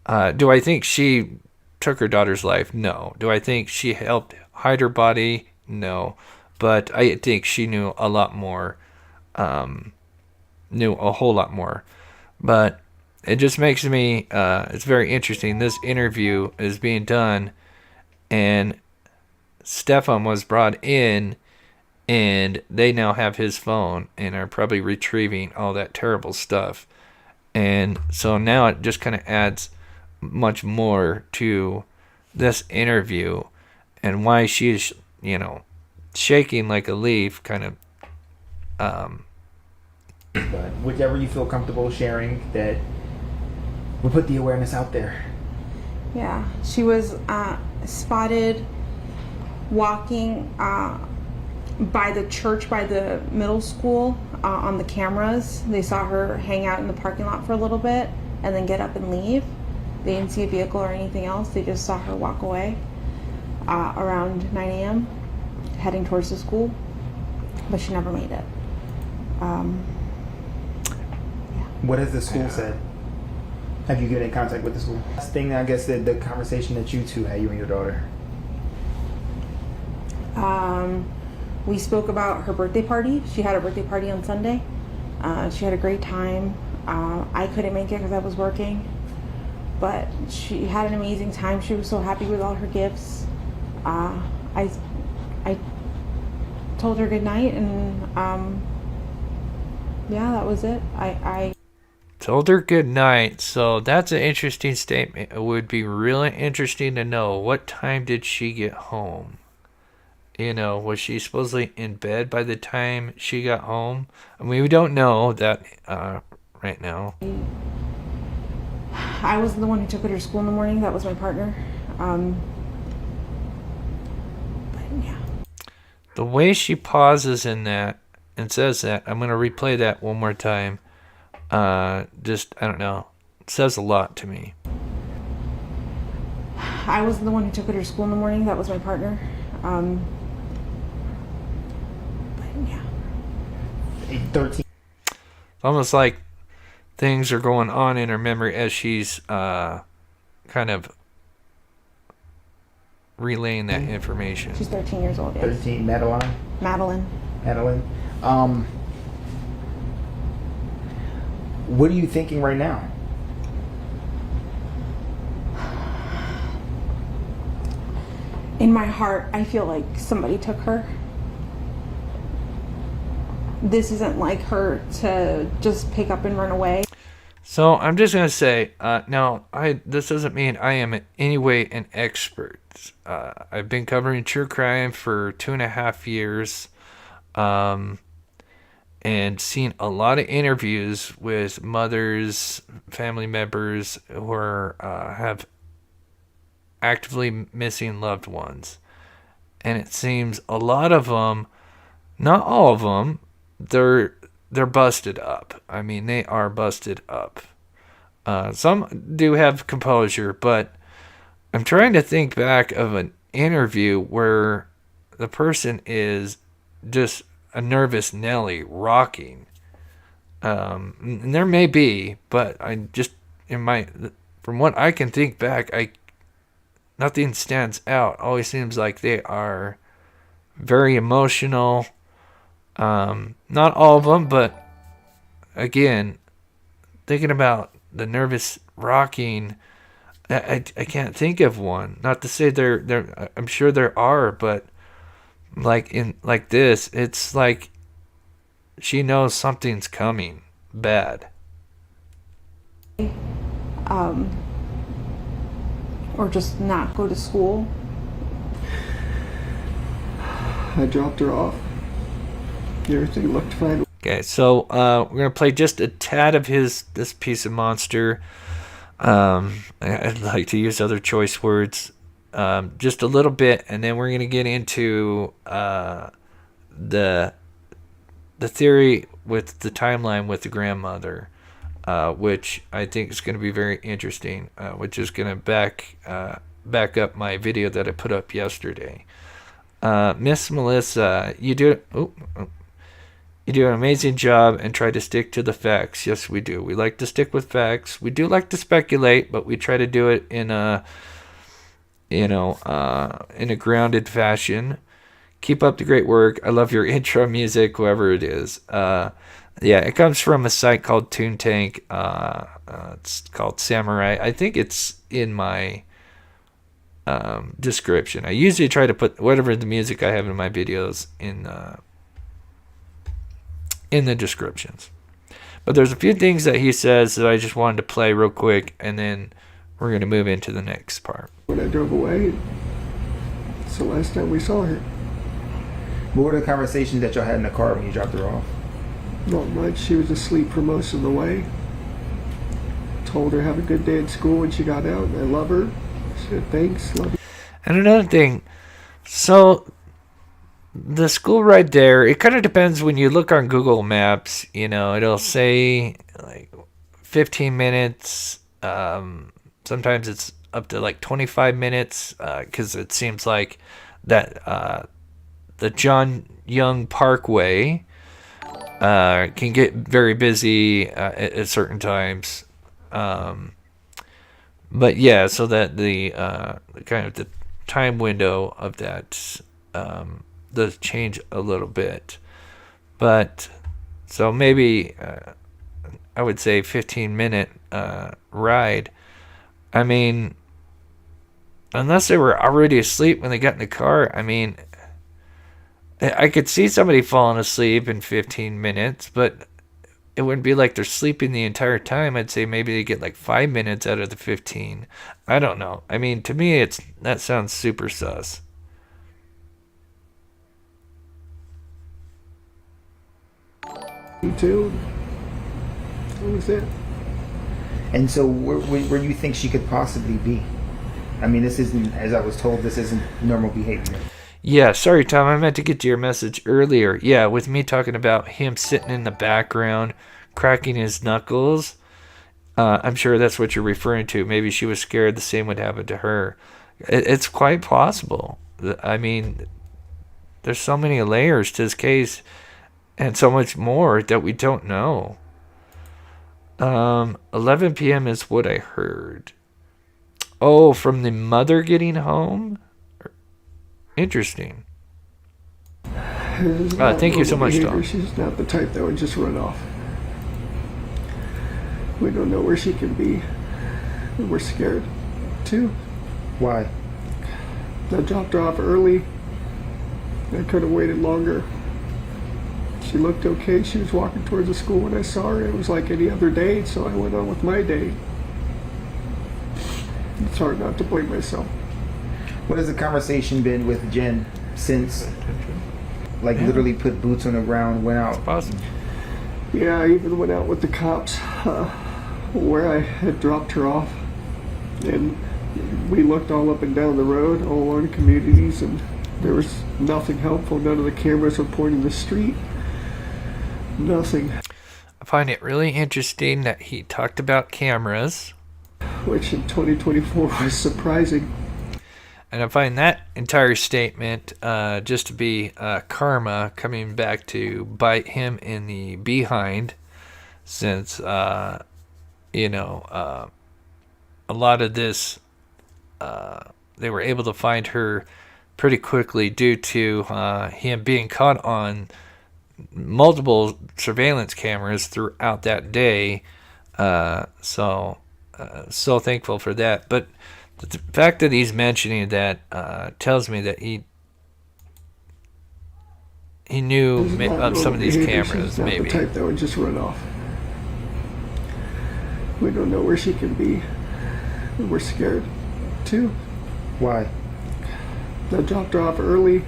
Speaker 1: Do I think she took her daughter's life? No. Do I think she helped hide her body? No. But I think she knew a lot more, knew a whole lot more. But it just makes me, it's very interesting. This interview is being done, and Stefan was brought in, and they now have his phone and are probably retrieving all that terrible stuff. And so now it just kind of adds much more to this interview and why she's, shaking like a leaf, kind of.
Speaker 14: But whichever you feel comfortable sharing, that we'll put the awareness out there.
Speaker 12: Yeah, she was spotted walking by the church, by the middle school, on the cameras. They saw her hang out in the parking lot for a little bit and then get up and leave. They didn't see a vehicle or anything else. They just saw her walk away around 9 a.m. heading towards the school, but she never made it.
Speaker 14: What has the school said? Have you been in contact with the school? Last thing, I guess, the conversation that you two had, you and your daughter.
Speaker 12: We spoke about her birthday party. She had a birthday party on Sunday. She had a great time. I couldn't make it because I was working, but she had an amazing time. She was so happy with all her gifts. I told her good night, and yeah, that was it. I
Speaker 1: told her good night. So that's an interesting statement. It would be really interesting to know, what time did she get home? Was she supposedly in bed by the time she got home? I mean, we don't know that right now.
Speaker 12: I was the one who took her to school in the morning. That was my partner. But yeah.
Speaker 1: The way she pauses in that and says that, I'm going to replay that one more time. I don't know. It says a lot to me.
Speaker 12: I was the one who took her to school in the morning. That was my partner. But yeah.
Speaker 14: 13.
Speaker 1: It's almost like things are going on in her memory as she's kind of relaying that information.
Speaker 12: She's 13 years old. Yes.
Speaker 14: 13. Madeline.
Speaker 12: Madeline.
Speaker 14: What are you thinking right now?
Speaker 12: In my heart, I feel like somebody took her. This isn't like her to just pick up and run away.
Speaker 1: So I'm just going to say, this doesn't mean I am in any way an expert. I've been covering true crime for 2.5 years, and seen a lot of interviews with mothers, family members who have actively missing loved ones. And it seems a lot of them, not all of them, they're busted up. I mean, they are busted up. Some do have composure, but I'm trying to think back of an interview where the person is just a nervous Nelly rocking. And there may be, but from what I can think back, nothing stands out. Always seems like they are very emotional. Not all of them, but again, thinking about the nervous rocking, I can't think of one. Not to say there I'm sure there are, but like this, it's like she knows something's coming bad.
Speaker 12: Or just not go to school.
Speaker 15: I dropped her off. Everything looked fine.
Speaker 1: Okay, so we're gonna play just a tad of this piece of monster. I'd like to use other choice words, just a little bit, and then we're gonna get into the theory with the timeline with the grandmother, which I think is going to be very interesting, which is going to back up my video that I put up yesterday. Miss Melissa, you do an amazing job and try to stick to the facts. Yes, we do. We like to stick with facts. We do like to speculate, but we try to do it in a grounded fashion. Keep up the great work. I love your intro music, whoever it is. It comes from a site called Tunetank. It's called Samurai. I think it's in my description. I usually try to put whatever the music I have in my videos in the descriptions. But there's a few things that he says that I just wanted to play real quick, and then we're going to move into the next part.
Speaker 15: When I drove away, it's the last time we saw her.
Speaker 14: What were the conversations that y'all had in the car when you dropped her off?
Speaker 15: Not much. She was asleep for most of the way. Told her have a good day at school when she got out. I love her. She said thanks. Love you.
Speaker 1: And another thing, so the school right there, it kind of depends when you look on Google Maps, it'll say like 15 minutes. Sometimes it's up to like 25 minutes because it seems like that the John Young Parkway can get very busy at certain times. But yeah, so that the kind of the time window of that does change a little bit. But so maybe I would say 15-minute ride. I mean, unless they were already asleep when they got in the car, I mean, I could see somebody falling asleep in 15 minutes, but it wouldn't be like they're sleeping the entire time. I'd say maybe they get like 5 minutes out of the 15. I don't know. I mean, to me, that sounds super sus.
Speaker 15: Me too. That was it.
Speaker 14: And so where do you think she could possibly be? I mean, this isn't, as I was told, this isn't normal behavior.
Speaker 1: Yeah, sorry, Tom. I meant to get to your message earlier. Yeah, with me talking about him sitting in the background, cracking his knuckles. I'm sure that's what you're referring to. Maybe she was scared the same would happen to her. It's quite possible. I mean, there's so many layers to this case and so much more that we don't know. 11 p.m. is what I heard. Oh, from the mother getting home? Interesting. Thank you so much, Tom.
Speaker 15: She's not the type that would just run off. We don't know where she can be. And we're scared, too.
Speaker 14: Why?
Speaker 15: I dropped her off early. I could have waited longer. She looked okay. She was walking towards the school when I saw her. It was like any other day, so I went on with my day. It's hard not to blame myself.
Speaker 14: What has the conversation been with Jen since, like, literally put boots on the ground, went out?
Speaker 1: Awesome.
Speaker 15: Yeah, I even went out with the cops where I had dropped her off. And we looked all up and down the road, all along the communities, and there was nothing helpful. None of the cameras were pointing the street. Nothing.
Speaker 1: I find it really interesting that he talked about cameras.
Speaker 15: Which in 2024 was surprising.
Speaker 1: And I find that entire statement just to be karma coming back to bite him in the behind, since, a lot of this, they were able to find her pretty quickly due to him being caught on multiple surveillance cameras throughout that day. So thankful for that. But the fact that he's mentioning that tells me that he knew of some of these cameras.
Speaker 15: She's not
Speaker 1: maybe
Speaker 15: the type that would just run off. We don't know where she can be. And we're scared, too.
Speaker 14: Why?
Speaker 15: I dropped her off early.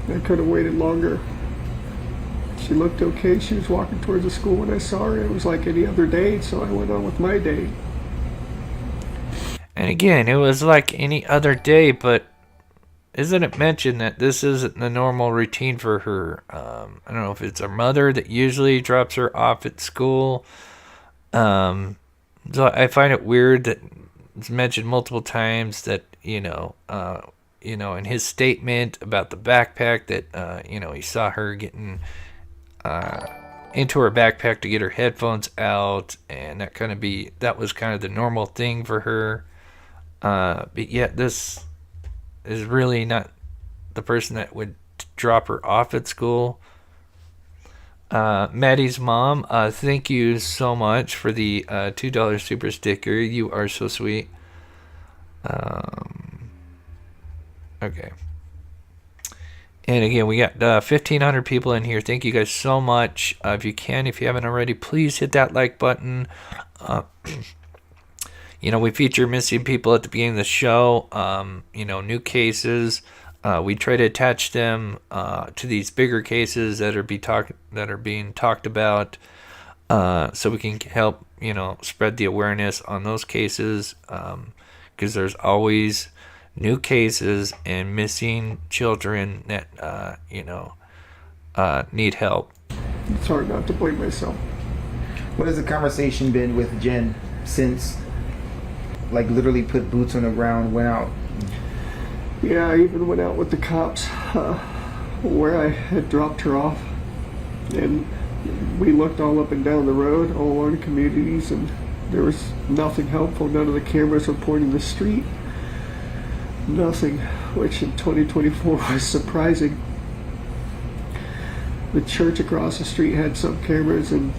Speaker 15: I could have waited longer. She looked okay. She was walking towards the school when I saw her. It was like any other day, so I went on with my day.
Speaker 1: And again, it was like any other day, but isn't it mentioned that this isn't the normal routine for her? I don't know if it's her mother that usually drops her off at school. So I find it weird that it's mentioned multiple times that, in his statement about the backpack that, he saw her getting into her backpack to get her headphones out, and that was kind of the normal thing for her. But yet this is really not the person that would drop her off at school. Maddie's mom, thank you so much for the $2 super sticker. You are so sweet. Okay. And again, we got 1,500 people in here. Thank you guys so much. If you haven't already, please hit that like button. We feature missing people at the beginning of the show. New cases. We try to attach them to these bigger cases that are being talked about, so we can help spread the awareness on those cases, because there's always new cases and missing children that need help.
Speaker 15: It's hard not to blame myself.
Speaker 14: What has the conversation been with Jen since, like, literally put boots on the ground, went out?
Speaker 15: Yeah, I even went out with the cops where I had dropped her off. And we looked all up and down the road, all along the communities, and there was nothing helpful. None of the cameras were pointing the street. Nothing, which in 2024 was surprising. The church across the street had some cameras, and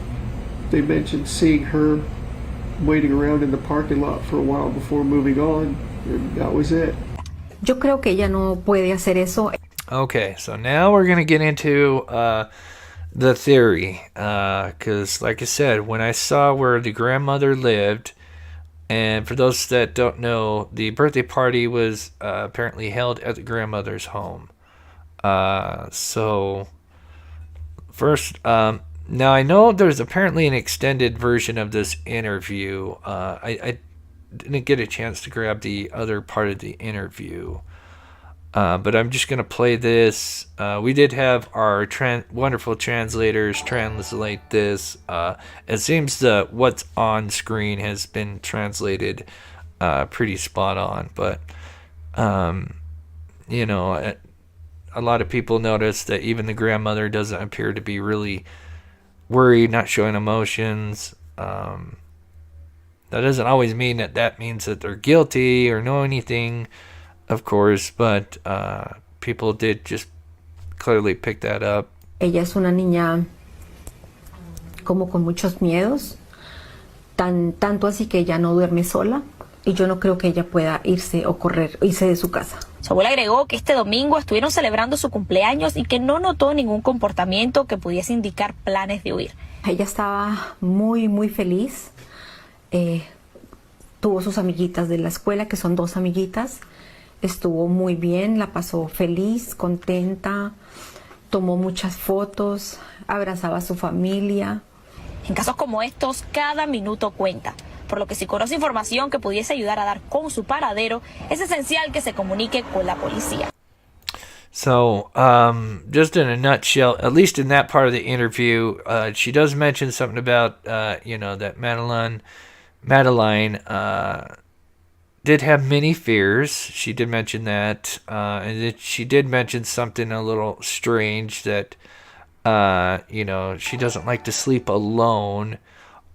Speaker 15: they mentioned seeing her waiting around in the parking lot for a while before moving on, and that was it.
Speaker 16: Yo creo que ella no puede hacer eso.
Speaker 1: Okay, so now we're going to get into the theory, because like I said, when I saw where the grandmother lived, and for those that don't know, the birthday party was apparently held at the grandmother's home. So first, Now, I know there's apparently an extended version of this interview. I didn't get a chance to grab the other part of the interview. But I'm just going to play this. We did have our wonderful translators translate this. It seems that what's on screen has been translated pretty spot on. But, you know, a lot of people notice that even the grandmother doesn't appear to be really worried, not showing emotions. That doesn't always mean that means that they're guilty or know anything, of course, but people did just clearly pick that up.
Speaker 16: Ella es una niña como con muchos miedos, tanto así que ella no duerme sola y yo no creo que ella pueda irse de su casa.
Speaker 17: Su abuela agregó que este domingo estuvieron celebrando su cumpleaños y que no notó ningún comportamiento que pudiese indicar planes de huir.
Speaker 16: Ella estaba muy feliz. Tuvo sus amiguitas de la escuela, que son 2 amiguitas. Estuvo muy bien, la pasó feliz, contenta, tomó muchas fotos, abrazaba a su familia.
Speaker 17: En casos como estos, cada minuto cuenta, por lo que si conoce información que pudiese ayudar a dar con su paradero, es esencial que se comunique con la policía.
Speaker 1: So, just in a nutshell, at least in that part of the interview, she does mention something about, that Madeline did have many fears. She did mention that, and she did mention something a little strange that, she doesn't like to sleep alone,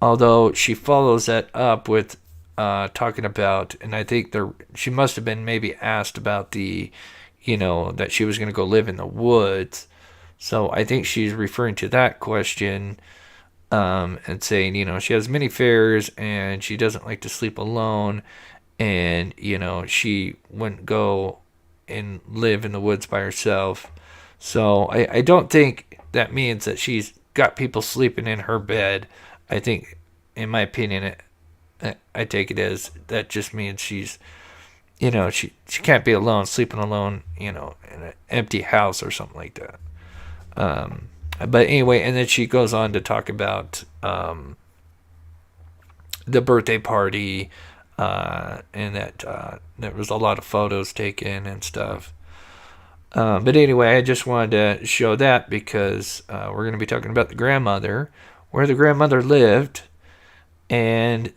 Speaker 1: although she follows that up with talking about, and I think she must have been maybe asked about that she was going to go live in the woods. So I think she's referring to that question and saying, she has many fears and she doesn't like to sleep alone. And, she wouldn't go and live in the woods by herself. So I don't think that means that she's got people sleeping in her bed. I think, in my opinion, I take it as that just means she's, she can't be alone, sleeping alone, in an empty house or something like that. But anyway, and then she goes on to talk about the birthday party, and that there was a lot of photos taken and stuff. But anyway, I just wanted to show that because we're going to be talking about the grandmother, where the grandmother lived, and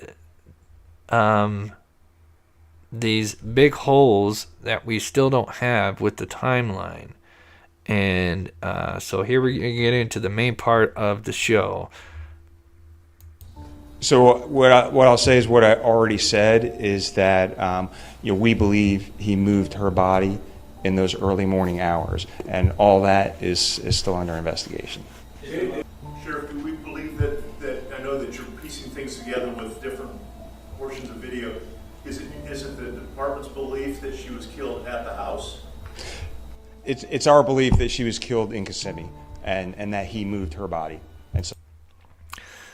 Speaker 1: these big holes that we still don't have with the timeline. And so here we're going to get into the main part of the show.
Speaker 6: So what I'll say is what I already said is that we believe he moved her body in those early morning hours, and all that is still under investigation.
Speaker 18: Sheriff, do we believe that I know that you're piecing things together with different portions of video. Is it the department's belief that she was killed at the house?
Speaker 6: It's our belief that she was killed in Kissimmee and that he moved her body. And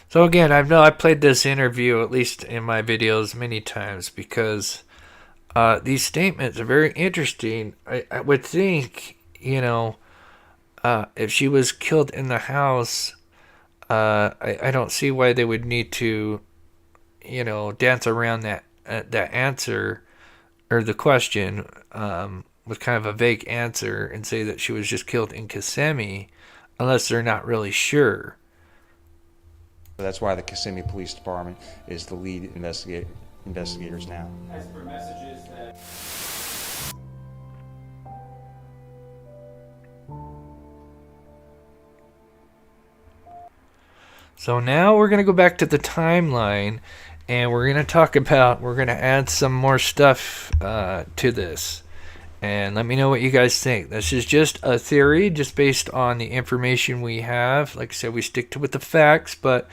Speaker 1: so again, I played this interview, at least in my videos, many times because these statements are very interesting. I would think, if she was killed in the house, I don't see why they would need to, dance around that answer or the question with kind of a vague answer and say that she was just killed in Kissimmee unless they're not really sure.
Speaker 6: That's why the Kissimmee Police Department is the lead investigators now.
Speaker 19: As per messages that...
Speaker 1: So now we're going to go back to the timeline and we're going to add some more stuff to this. And let me know what you guys think. This is just a theory, just based on the information we have. Like I said, we stick with the facts, but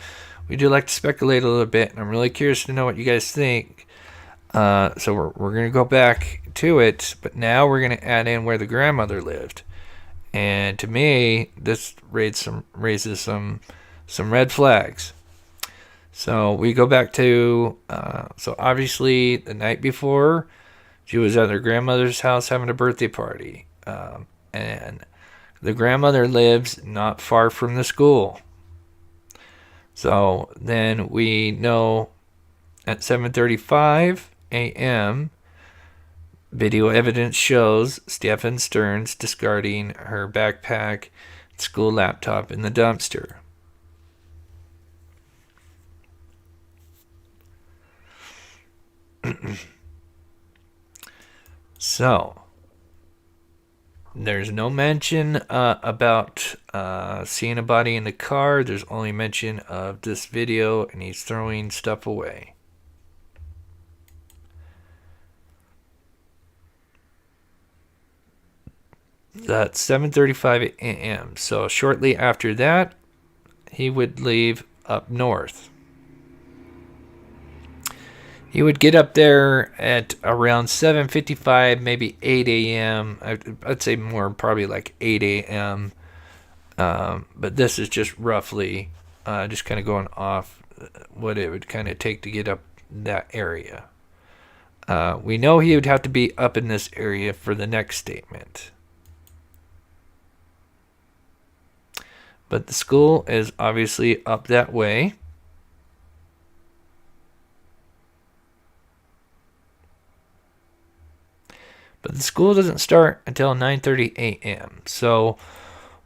Speaker 1: we do like to speculate a little bit. And I'm really curious to know what you guys think. So we're going to go back to it, but now we're going to add in where the grandmother lived. And to me, this raises some red flags. So we go back to, so obviously the night before, she was at her grandmother's house having a birthday party. And the grandmother lives not far from the school. So then we know at 7:35 a.m., video evidence shows Stephen Stearns discarding her backpack, school laptop in the dumpster. So, there's no mention about seeing a body in the car. There's only mention of this video, and he's throwing stuff away. That's 7:35 a.m. So shortly after that, he would leave up north. He would get up there at around 7:55, maybe 8 a.m. I'd say more, probably like 8 a.m. But this is just roughly, just kind of going off what it would kind of take to get up that area. We know he would have to be up in this area for the next statement. But the school is obviously up that way. But the school doesn't start until 9:30 a.m. So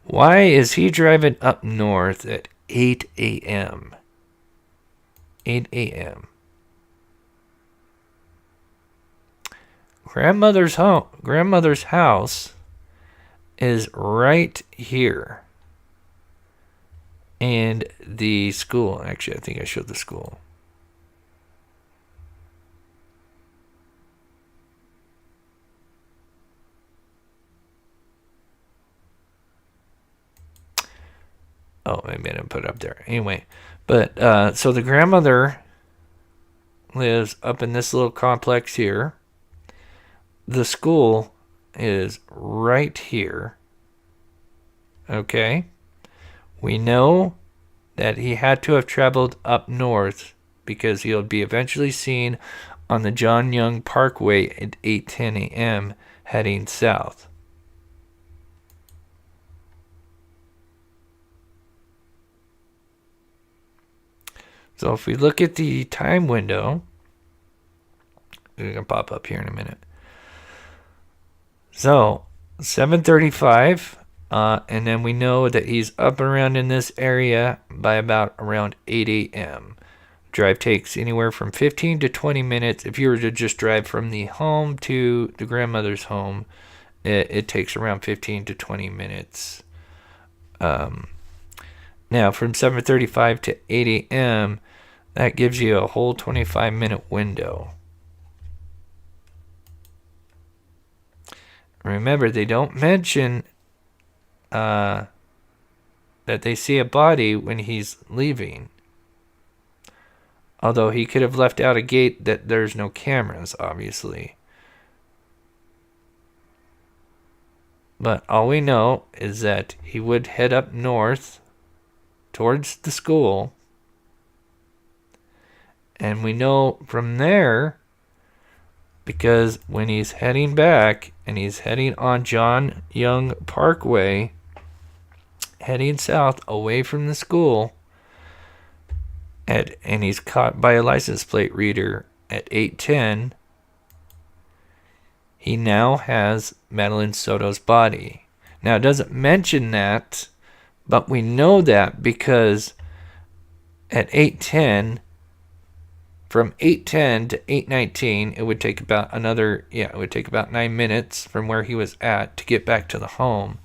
Speaker 1: why is he driving up north at 8 a.m.? 8 a.m. Grandmother's house is right here. And the school, actually, I think I showed the school. Oh, maybe I didn't put it up there. Anyway, but so the grandmother lives up in this little complex here. The school is right here. Okay. We know that he had to have traveled up north because he'll be eventually seen on the John Young Parkway at 8:10 a.m. heading south. So if we look at the time window, it's going to pop up here in a minute. So 7:35, and then we know that he's up and around in this area by about around 8 a.m. Drive takes anywhere from 15 to 20 minutes. If you were to just drive from the home to the grandmother's home, it takes around 15 to 20 minutes. Now, from 7:35 to 8 a.m., that gives you a whole 25-minute window. Remember, they don't mention that they see a body when he's leaving. Although he could have left out a gate that there's no cameras, obviously. But all we know is that he would head up north towards the school. And we know from there, because when he's heading back and he's heading on John Young Parkway, heading south away from the school, and he's caught by a license plate reader at 8:10, he now has Madeline Soto's body. Now, it doesn't mention that, but we know that because at 8:10, from 8:10 to 8:19, it would take about 9 minutes from where he was at to get back to the home.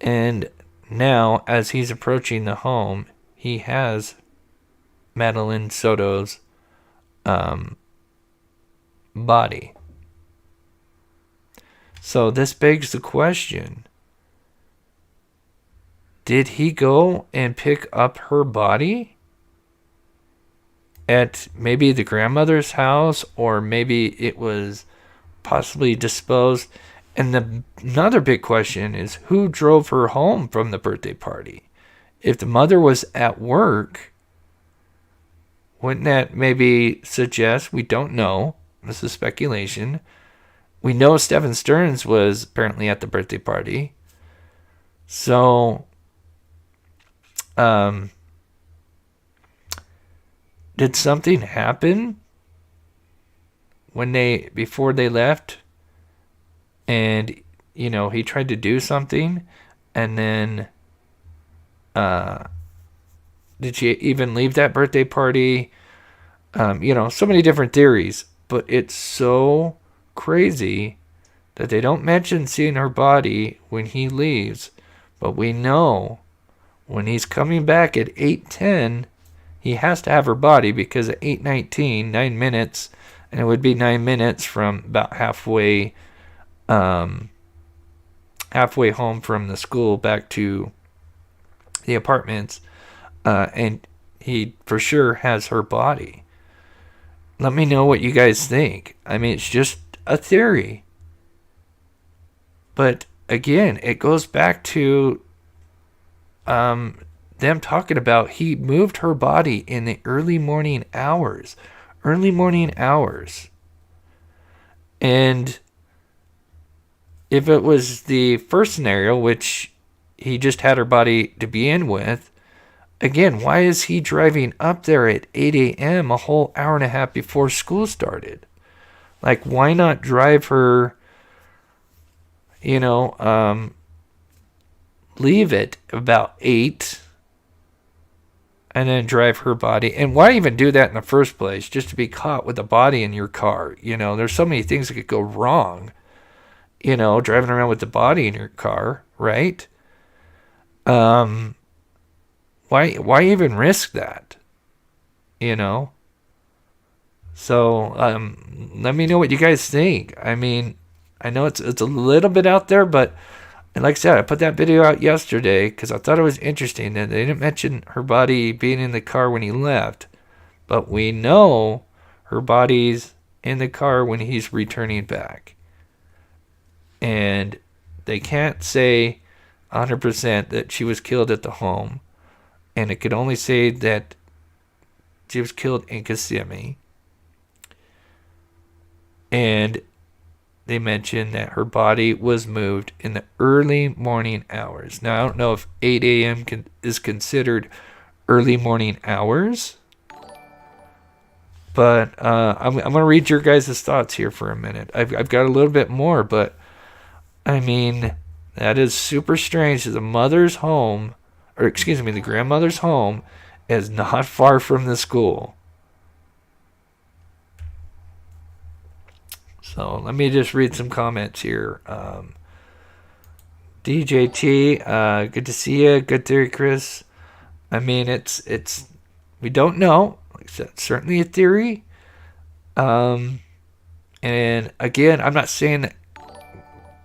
Speaker 1: And now, as he's approaching the home, he has Madeline Soto's body. So this begs the question, did he go and pick up her body at maybe the grandmother's house, or maybe it was possibly disposed? And another big question is, who drove her home from the birthday party? If the mother was at work, wouldn't that maybe suggest, we don't know, this is speculation, we know Stephen Stearns was apparently at the birthday party. So, Did something happen before they left? And, he tried to do something, and then, did she even leave that birthday party? So many different theories, but it's so crazy that they don't mention seeing her body when he leaves, but we know when he's coming back at 8:10, he has to have her body, because at 8:19, 9 minutes, and it would be 9 minutes from about halfway home from the school back to the apartments, and he for sure has her body. Let me know what you guys think. I mean, it's just a theory. But again, it goes back to them talking about he moved her body in the early morning hours. And if it was the first scenario, which he just had her body to begin with, again, why is he driving up there at 8 a.m. a whole hour and a half before school started? Like, why not drive her, leave it about 8 and then drive her body? And why even do that in the first place? Just to be caught with a body in your car. There's so many things that could go wrong, driving around with the body in your car, right? Why even risk that? So let me know what you guys think. I mean, I know it's a little bit out there, but like I said, I put that video out yesterday because I thought it was interesting that they didn't mention her body being in the car when he left, but we know her body's in the car when he's returning back. And they can't say 100% that she was killed at the home. And it could only say that she was killed in Kissimmee. And they mentioned that her body was moved in the early morning hours. Now, I don't know if 8 a.m. is considered early morning hours. But I'm going to read your guys' thoughts here for a minute. I've got a little bit more, but I mean, that is super strange. The mother's home, the grandmother's home is not far from the school. So let me just read some comments here. DJT, good to see you. Good theory, Chris. I mean, it's we don't know. It's certainly a theory. And again, I'm not saying that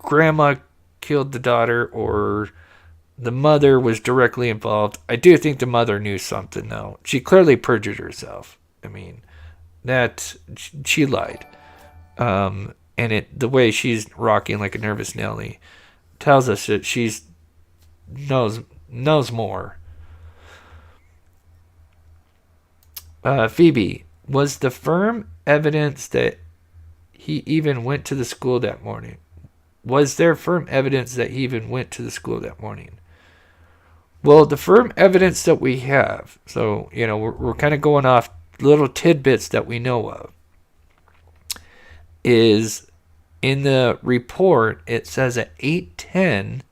Speaker 1: grandma killed the daughter or the mother was directly involved. I do think the mother knew something, though. She clearly perjured herself. I mean, that she lied. And the way she's rocking like a nervous Nelly tells us that she's knows more. Phoebe, was the firm evidence that he even went to the school that morning? Was there firm evidence that he even went to the school that morning? Well, the firm evidence that we have, so, we're kind of going off little tidbits that we know of, is in the report, it says at 8:10,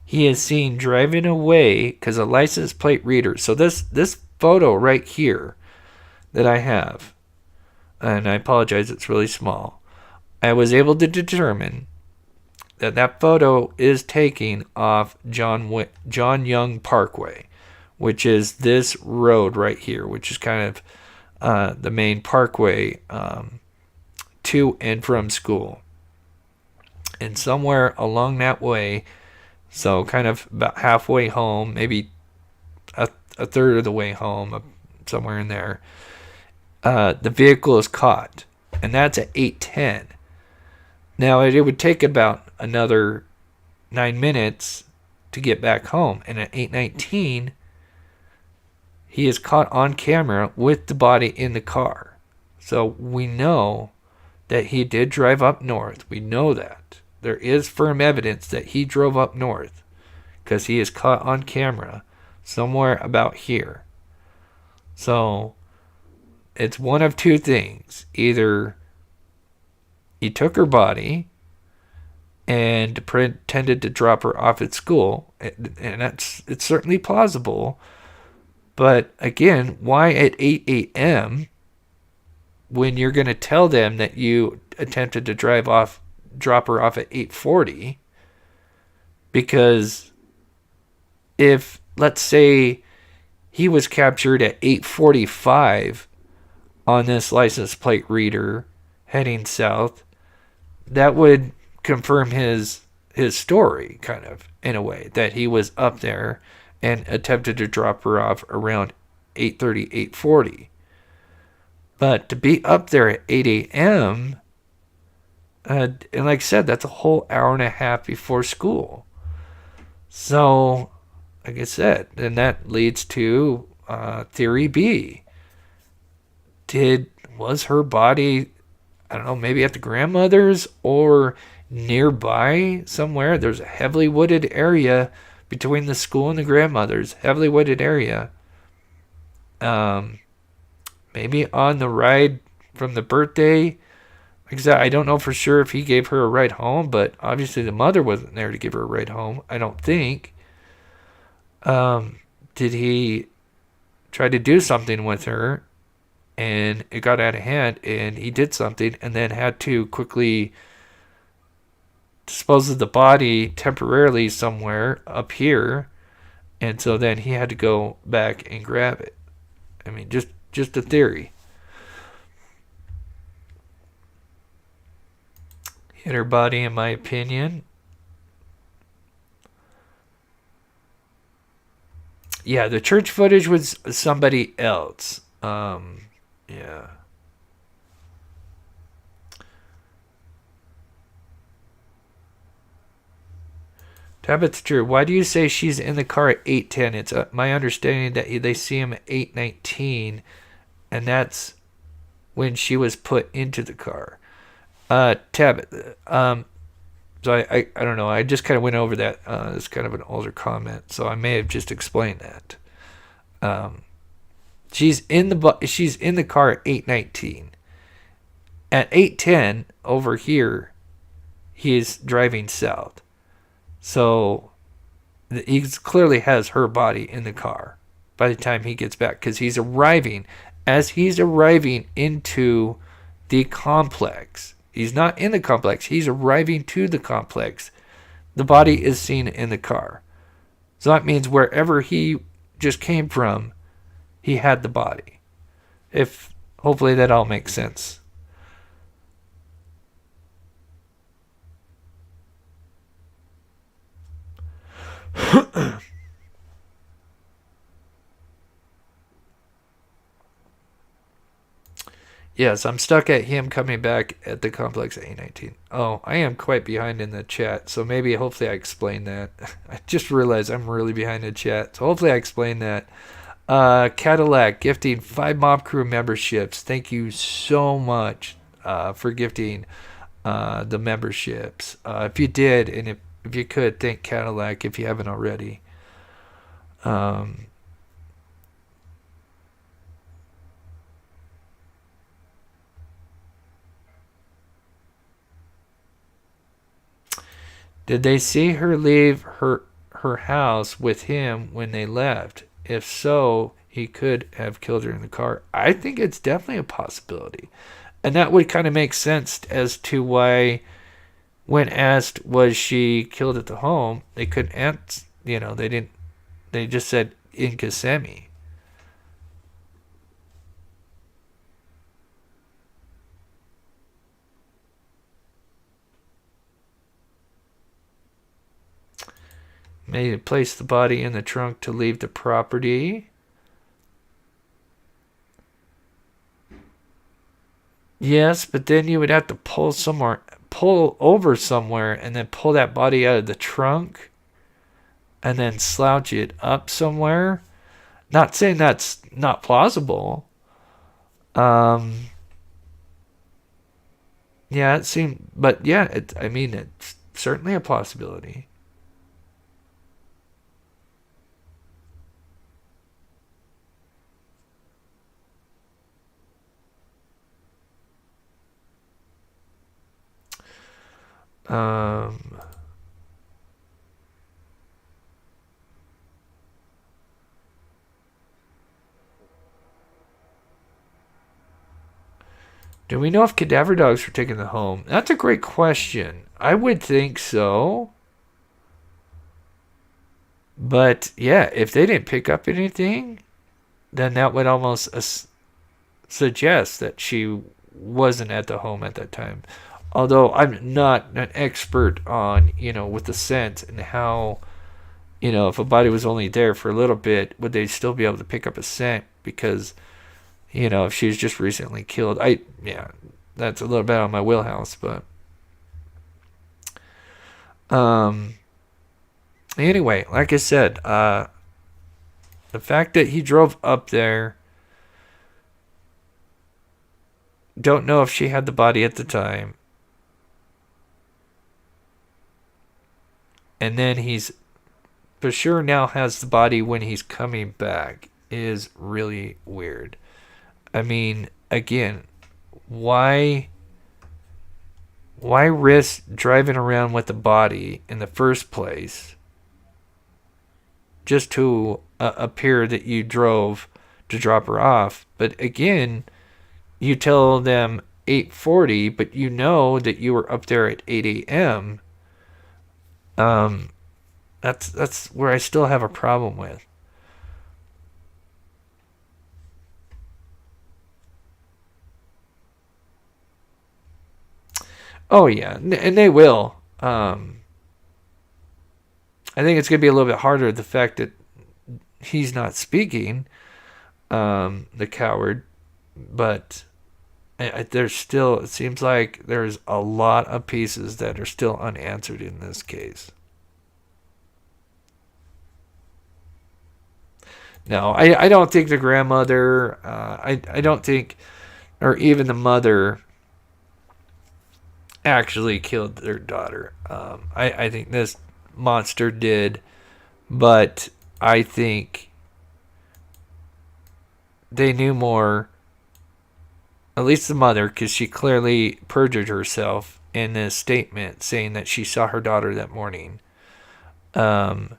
Speaker 1: he is seen driving away because a license plate reader. So this photo right here that I have, and I apologize, it's really small. I was able to determine that photo is taken off John Young Parkway, which is this road right here, which is kind of the main parkway to and from school. And somewhere along that way, so kind of about halfway home, maybe a third of the way home, somewhere in there, the vehicle is caught. And that's at 8:10. Now, it would take about another 9 minutes to get back home. And at 8:19, he is caught on camera with the body in the car. So we know that he did drive up north. We know that. There is firm evidence that he drove up north because he is caught on camera somewhere about here. So it's one of two things. Either he took her body and pretended to drop her off at school, and it's certainly plausible. But again, why at 8 a.m. when you're going to tell them that you attempted to drop her off at 8:40? Because if, let's say, he was captured at 8:45 on this license plate reader heading south, that would confirm his story, kind of, in a way, that he was up there and attempted to drop her off around 8:30, 8:40. But to be up there at 8 a.m., and like I said, that's a whole hour and a half before school. So, like I said, then that leads to theory B. Was her body, I don't know, maybe at the grandmother's or nearby somewhere? There's a heavily wooded area between the school and the grandmother's, heavily wooded area. Maybe on the ride from the birthday. Like I said, I don't know for sure if he gave her a ride home, but obviously the mother wasn't there to give her a ride home, I don't think. Did he try to do something with her and it got out of hand and he did something and then had to quickly dispose of the body temporarily somewhere up here, and so then he had to go back and grab it? I mean, just a theory. Hit her body, in my opinion. Yeah, the church footage was somebody else. Yeah. Tabitha Drew, why do you say she's in the car at 8:10? It's my understanding that they see him at 8:19, and that's when she was put into the car. Tabitha, so I don't know. I just kind of went over that. It's kind of an older comment, so I may have just explained that. She's in the car at 8:19. At 8:10 over here, he's driving south. So he clearly has her body in the car by the time he gets back, because he's arriving into the complex. He's not in the complex. He's arriving to the complex. The body is seen in the car. So that means wherever he just came from, he had the body. Hopefully that all makes sense. Yes, I'm stuck at him coming back at the complex at 8:19. Oh, I am quite behind in the chat, so maybe hopefully I explained that. I just realized I'm really behind in the chat, so hopefully I explained that. Cadillac gifting 5 mob crew memberships. Thank you so much for gifting the memberships. If you did, and if you could, thank Cadillac if you haven't already. Did they see her leave her house with him when they left? If so, he could have killed her in the car. I think it's definitely a possibility. And that would kind of make sense as to why, when asked, was she killed at the home, they couldn't answer, they just said in Kissimmee. May have placed the body in the trunk to leave the property. Yes, but then you would have to pull over somewhere and then pull that body out of the trunk and then slouch it up somewhere. Not saying that's not plausible. Yeah, it seemed, but yeah, it's certainly a possibility. Do we know if cadaver dogs were taken to home? That's a great question. I would think so. But yeah, if they didn't pick up anything, then that would almost suggest that she wasn't at the home at that time. Although I'm not an expert on, with the scent and how, if a body was only there for a little bit, would they still be able to pick up a scent? Because, if she was just recently killed, that's a little bit on my wheelhouse, but anyway, like I said, the fact that he drove up there, don't know if she had the body at the time. And then he's for sure now has the body when he's coming back is really weird. I mean, again, why risk driving around with the body in the first place just to appear that you drove to drop her off? But again, you tell them 8:40, but you know that you were up there at 8 a.m. That's where I still have a problem with. Oh yeah, and they will. I think it's gonna be a little bit harder, the fact that he's not speaking, the coward, but there's still, it seems like there's a lot of pieces that are still unanswered in this case. No, I don't think the grandmother, I don't think, or even the mother actually killed their daughter. I think this monster did, but I think they knew more, at least the mother, because she clearly perjured herself in this statement saying that she saw her daughter that morning. And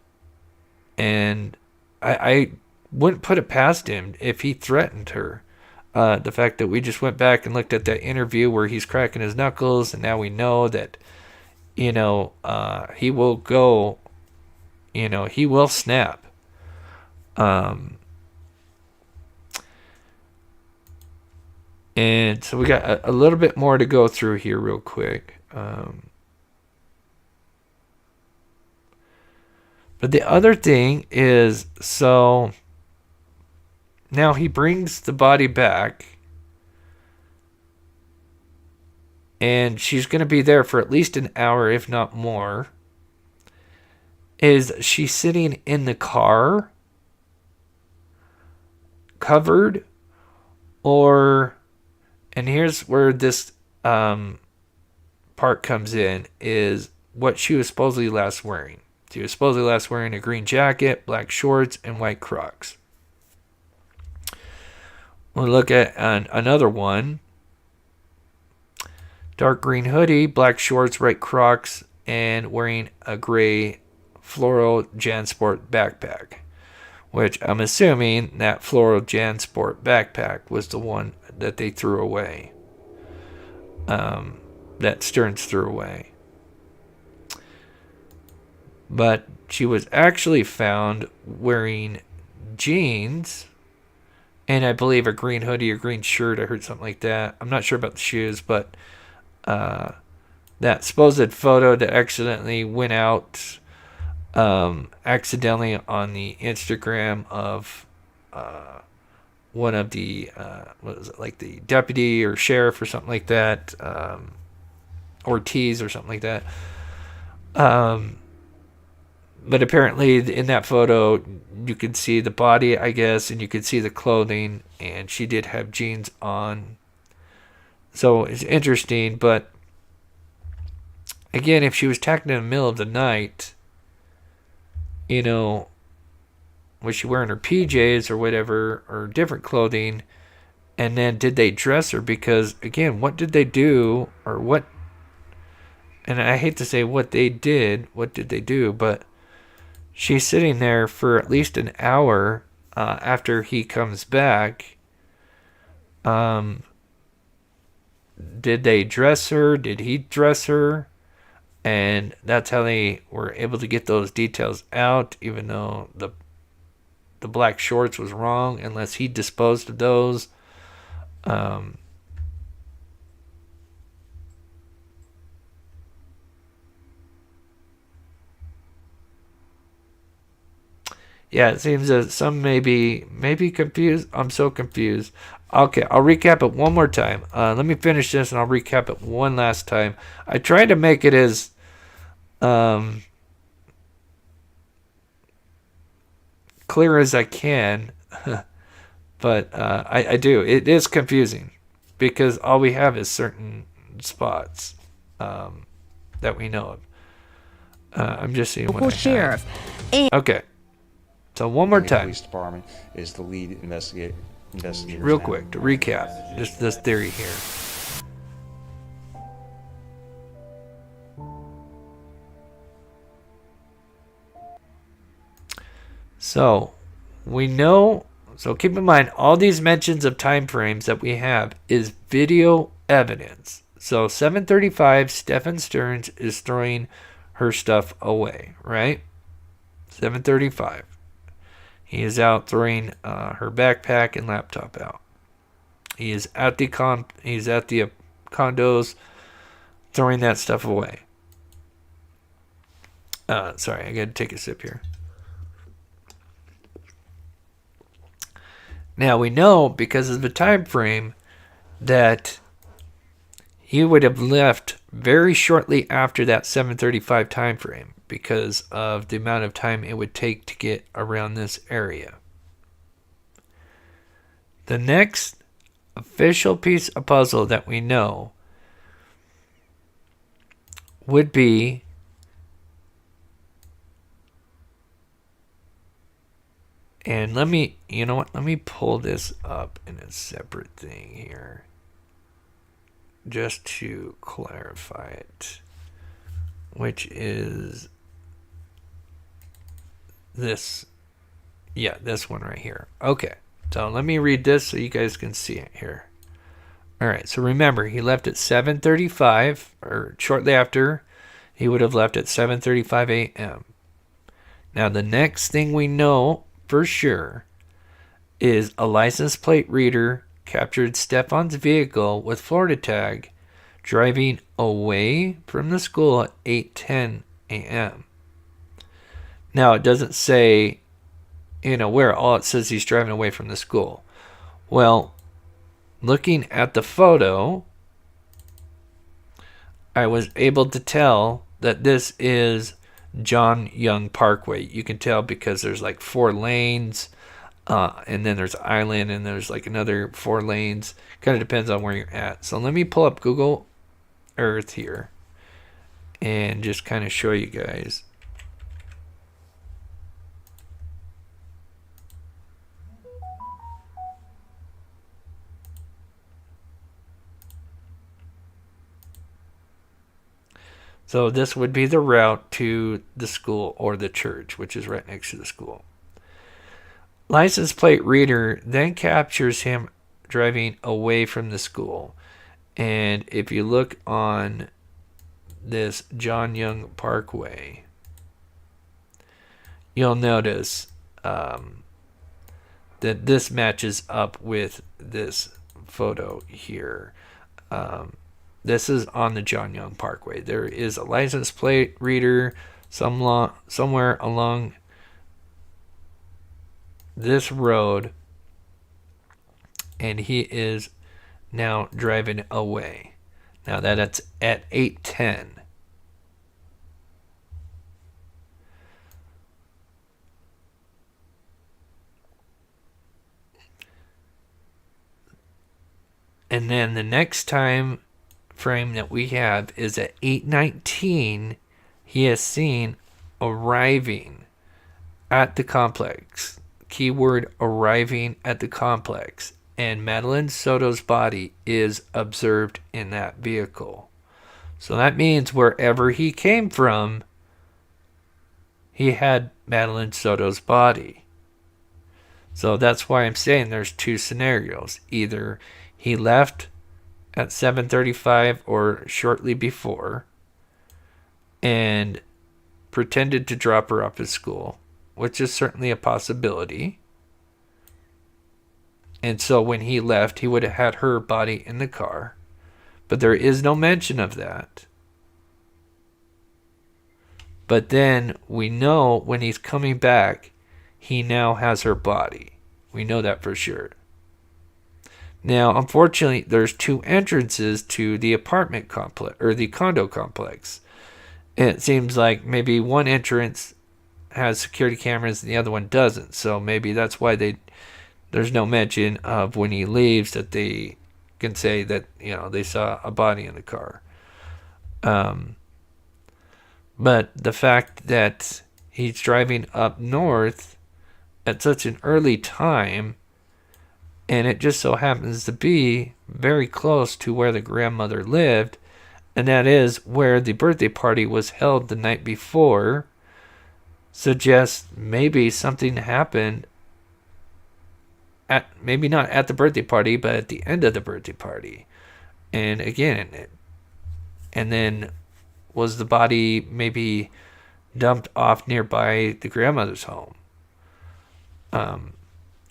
Speaker 1: I wouldn't put it past him if he threatened her. The fact that we just went back and looked at that interview where he's cracking his knuckles, and now we know that, he will go, he will snap. And so we got a little bit more to go through here real quick. But the other thing is, so now he brings the body back, and she's going to be there for at least an hour, if not more. Is she sitting in the car, covered, or, and here's where this part comes in, is what she was supposedly last wearing. She was supposedly last wearing a green jacket, black shorts, and white Crocs. We'll look at another one. Dark green hoodie, black shorts, white Crocs, and wearing a gray floral JanSport backpack. Which I'm assuming that floral JanSport backpack was the one that they threw away. That Stearns threw away. But she was actually found wearing jeans and I believe a green hoodie or green shirt. I heard something like that. I'm not sure about the shoes, but that supposed photo that accidentally went out accidentally on the Instagram of one of the what was it, like the deputy or sheriff or something like that, Ortiz or something like that. But apparently in that photo you could see the body, I guess, and you could see the clothing, and she did have jeans on. So it's interesting, but again, if she was taken in the middle of the night, you know, was she wearing her PJs or whatever, or different clothing, and then did they dress her? Because again, what did they do, or what, and I hate to say what did they do, but she's sitting there for at least an hour after he comes back. Did they dress her? Did he dress her? And that's how they were able to get those details out, even though the black shorts was wrong, unless he disposed of those. Yeah, it seems that some may be confused. I'm so confused. Okay, I'll recap it one more time. Let me finish this and I'll recap it one last time. I tried to make it as clear as I can, but I do. It is confusing because all we have is certain spots that we know of. I'm just seeing what I
Speaker 9: sheriff.
Speaker 1: have. Okay. So one more
Speaker 6: The
Speaker 1: time.
Speaker 6: police department is the lead investigator.
Speaker 1: Real quick to recap just this theory here. So we know, so keep in mind all these mentions of time frames that we have is video evidence. So 7:35, Stephen Stearns is throwing her stuff away, right? 7:35. He is out throwing her backpack and laptop out. He is at the condos throwing that stuff away. Sorry, I gotta take a sip here. Now we know because of the time frame that he would have left very shortly after that 7:35 time frame because of the amount of time it would take to get around this area. The next official piece of puzzle that we know would be and let me pull this up in a separate thing here just to clarify it, which is this one right here. Okay, so let me read this so you guys can see it here. All right, so remember he left at 7:35, or shortly after. He would have left at 7:35 a.m. Now the next thing we know for sure is a license plate reader captured Stefan's vehicle with Florida tag driving away from the school at 8:10 a.m. Now it doesn't say where. All it says he's driving away from the school. Well, looking at the photo, I was able to tell that this is John Young Parkway. You can tell because there's like 4 lanes, and then there's island, and there's like another 4 lanes. Kind of depends on where you're at. So let me pull up Google Earth here and just kind of show you guys. So this would be the route to the school or the church, which is right next to the school. License plate reader then captures him driving away from the school. And if you look on this John Young Parkway, you'll notice that this matches up with this photo here. This is on the John Young Parkway. There is a license plate reader somewhere along this road, and he is now driving away. Now that's at 8:10. And then the next time frame that we have is at 8:19. He is seen arriving at the complex. Keyword arriving at the complex. And Madeline Soto's body is observed in that vehicle.
Speaker 2: So that means wherever he came from, he had Madeline Soto's body. So that's why I'm saying there's two scenarios. Either he left at 7:35 or shortly before and pretended to drop her off at school, which is certainly a possibility. And so when he left, he would have had her body in the car. But there is no mention of that. But then we know when he's coming back, he now has her body. We know that for sure. Now, unfortunately, there's two entrances to the apartment complex or the condo complex. And it seems like maybe one entrance has security cameras and the other one doesn't. So maybe that's why there's no mention of when he leaves that they can say that, you know, they saw a body in the car. But the fact that he's driving up north at such an early time, and it just so happens to be very close to where the grandmother lived, and that is where the birthday party was held the night before, suggests maybe something happened maybe not at the birthday party, but at the end of the birthday party. And again, and then was the body maybe dumped off nearby the grandmother's home? As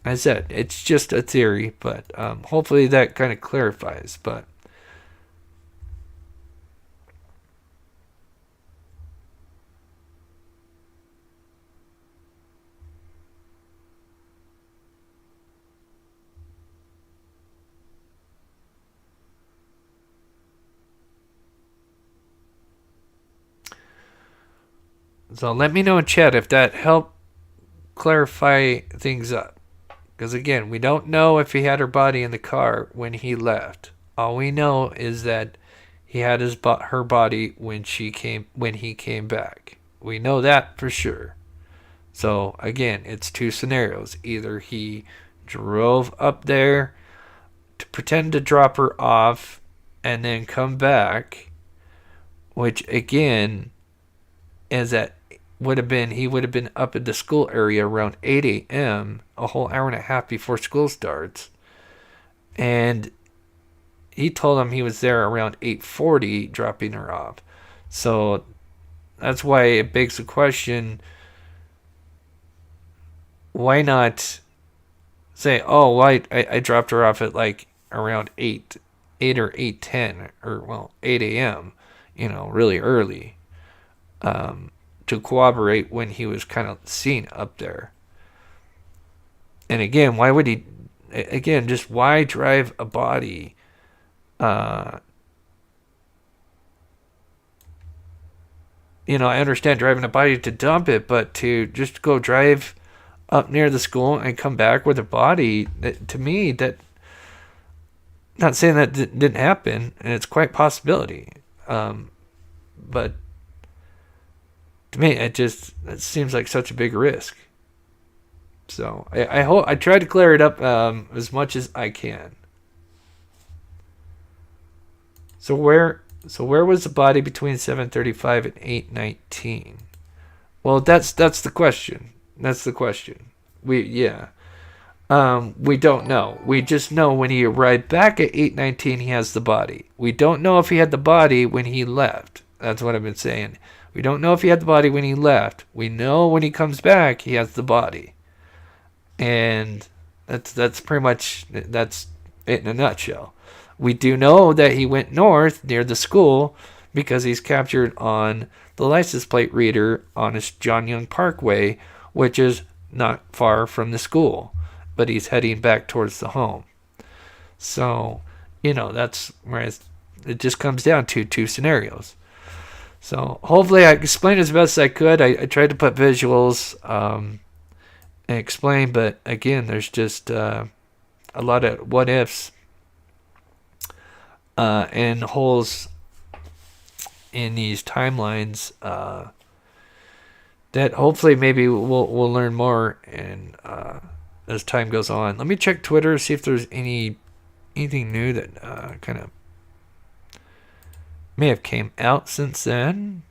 Speaker 2: I said, it's just a theory, but hopefully that kind of clarifies. But so let me know in chat if that helped clarify things up. Because again, we don't know if he had her body in the car when he left. All we know is that he had her body when he came back. We know that for sure. So again, it's two scenarios. Either he drove up there to pretend to drop her off and then come back, which again is that he would have been up at the school area around 8 a.m., a whole hour and a half before school starts. And he told him he was there around 8:40 dropping her off. So that's why it begs the question, why not say, oh, well, I dropped her off at like around 8 or 8:10 or, well, 8 a.m., really early. To corroborate when he was kind of seen up there. And again, why would he, just why drive a body? I understand driving a body to dump it, but to just go drive up near the school and come back with a body, to me, not saying that didn't happen, and it's quite a possibility. But to me, it seems like such a big risk. So I hope I tried to clear it up as much as I can. So where was the body between 7:35 and 8:19? Well, that's the question. That's the question. We don't know. We just know when he arrived back at 8:19, he has the body. We don't know if he had the body when he left. That's what I've been saying. We don't know if he had the body when he left. We know when he comes back, he has the body. And that's pretty much, that's it in a nutshell. We do know that he went north near the school because he's captured on the license plate reader on his John Young Parkway, which is not far from the school, but he's heading back towards the home. So, that's where it just comes down to two scenarios. So hopefully I explained as best as I could. I tried to put visuals and explain, but again, there's just a lot of what ifs and holes in these timelines that hopefully maybe we'll learn more and as time goes on. Let me check Twitter, see if there's anything new that kind of may have came out since then.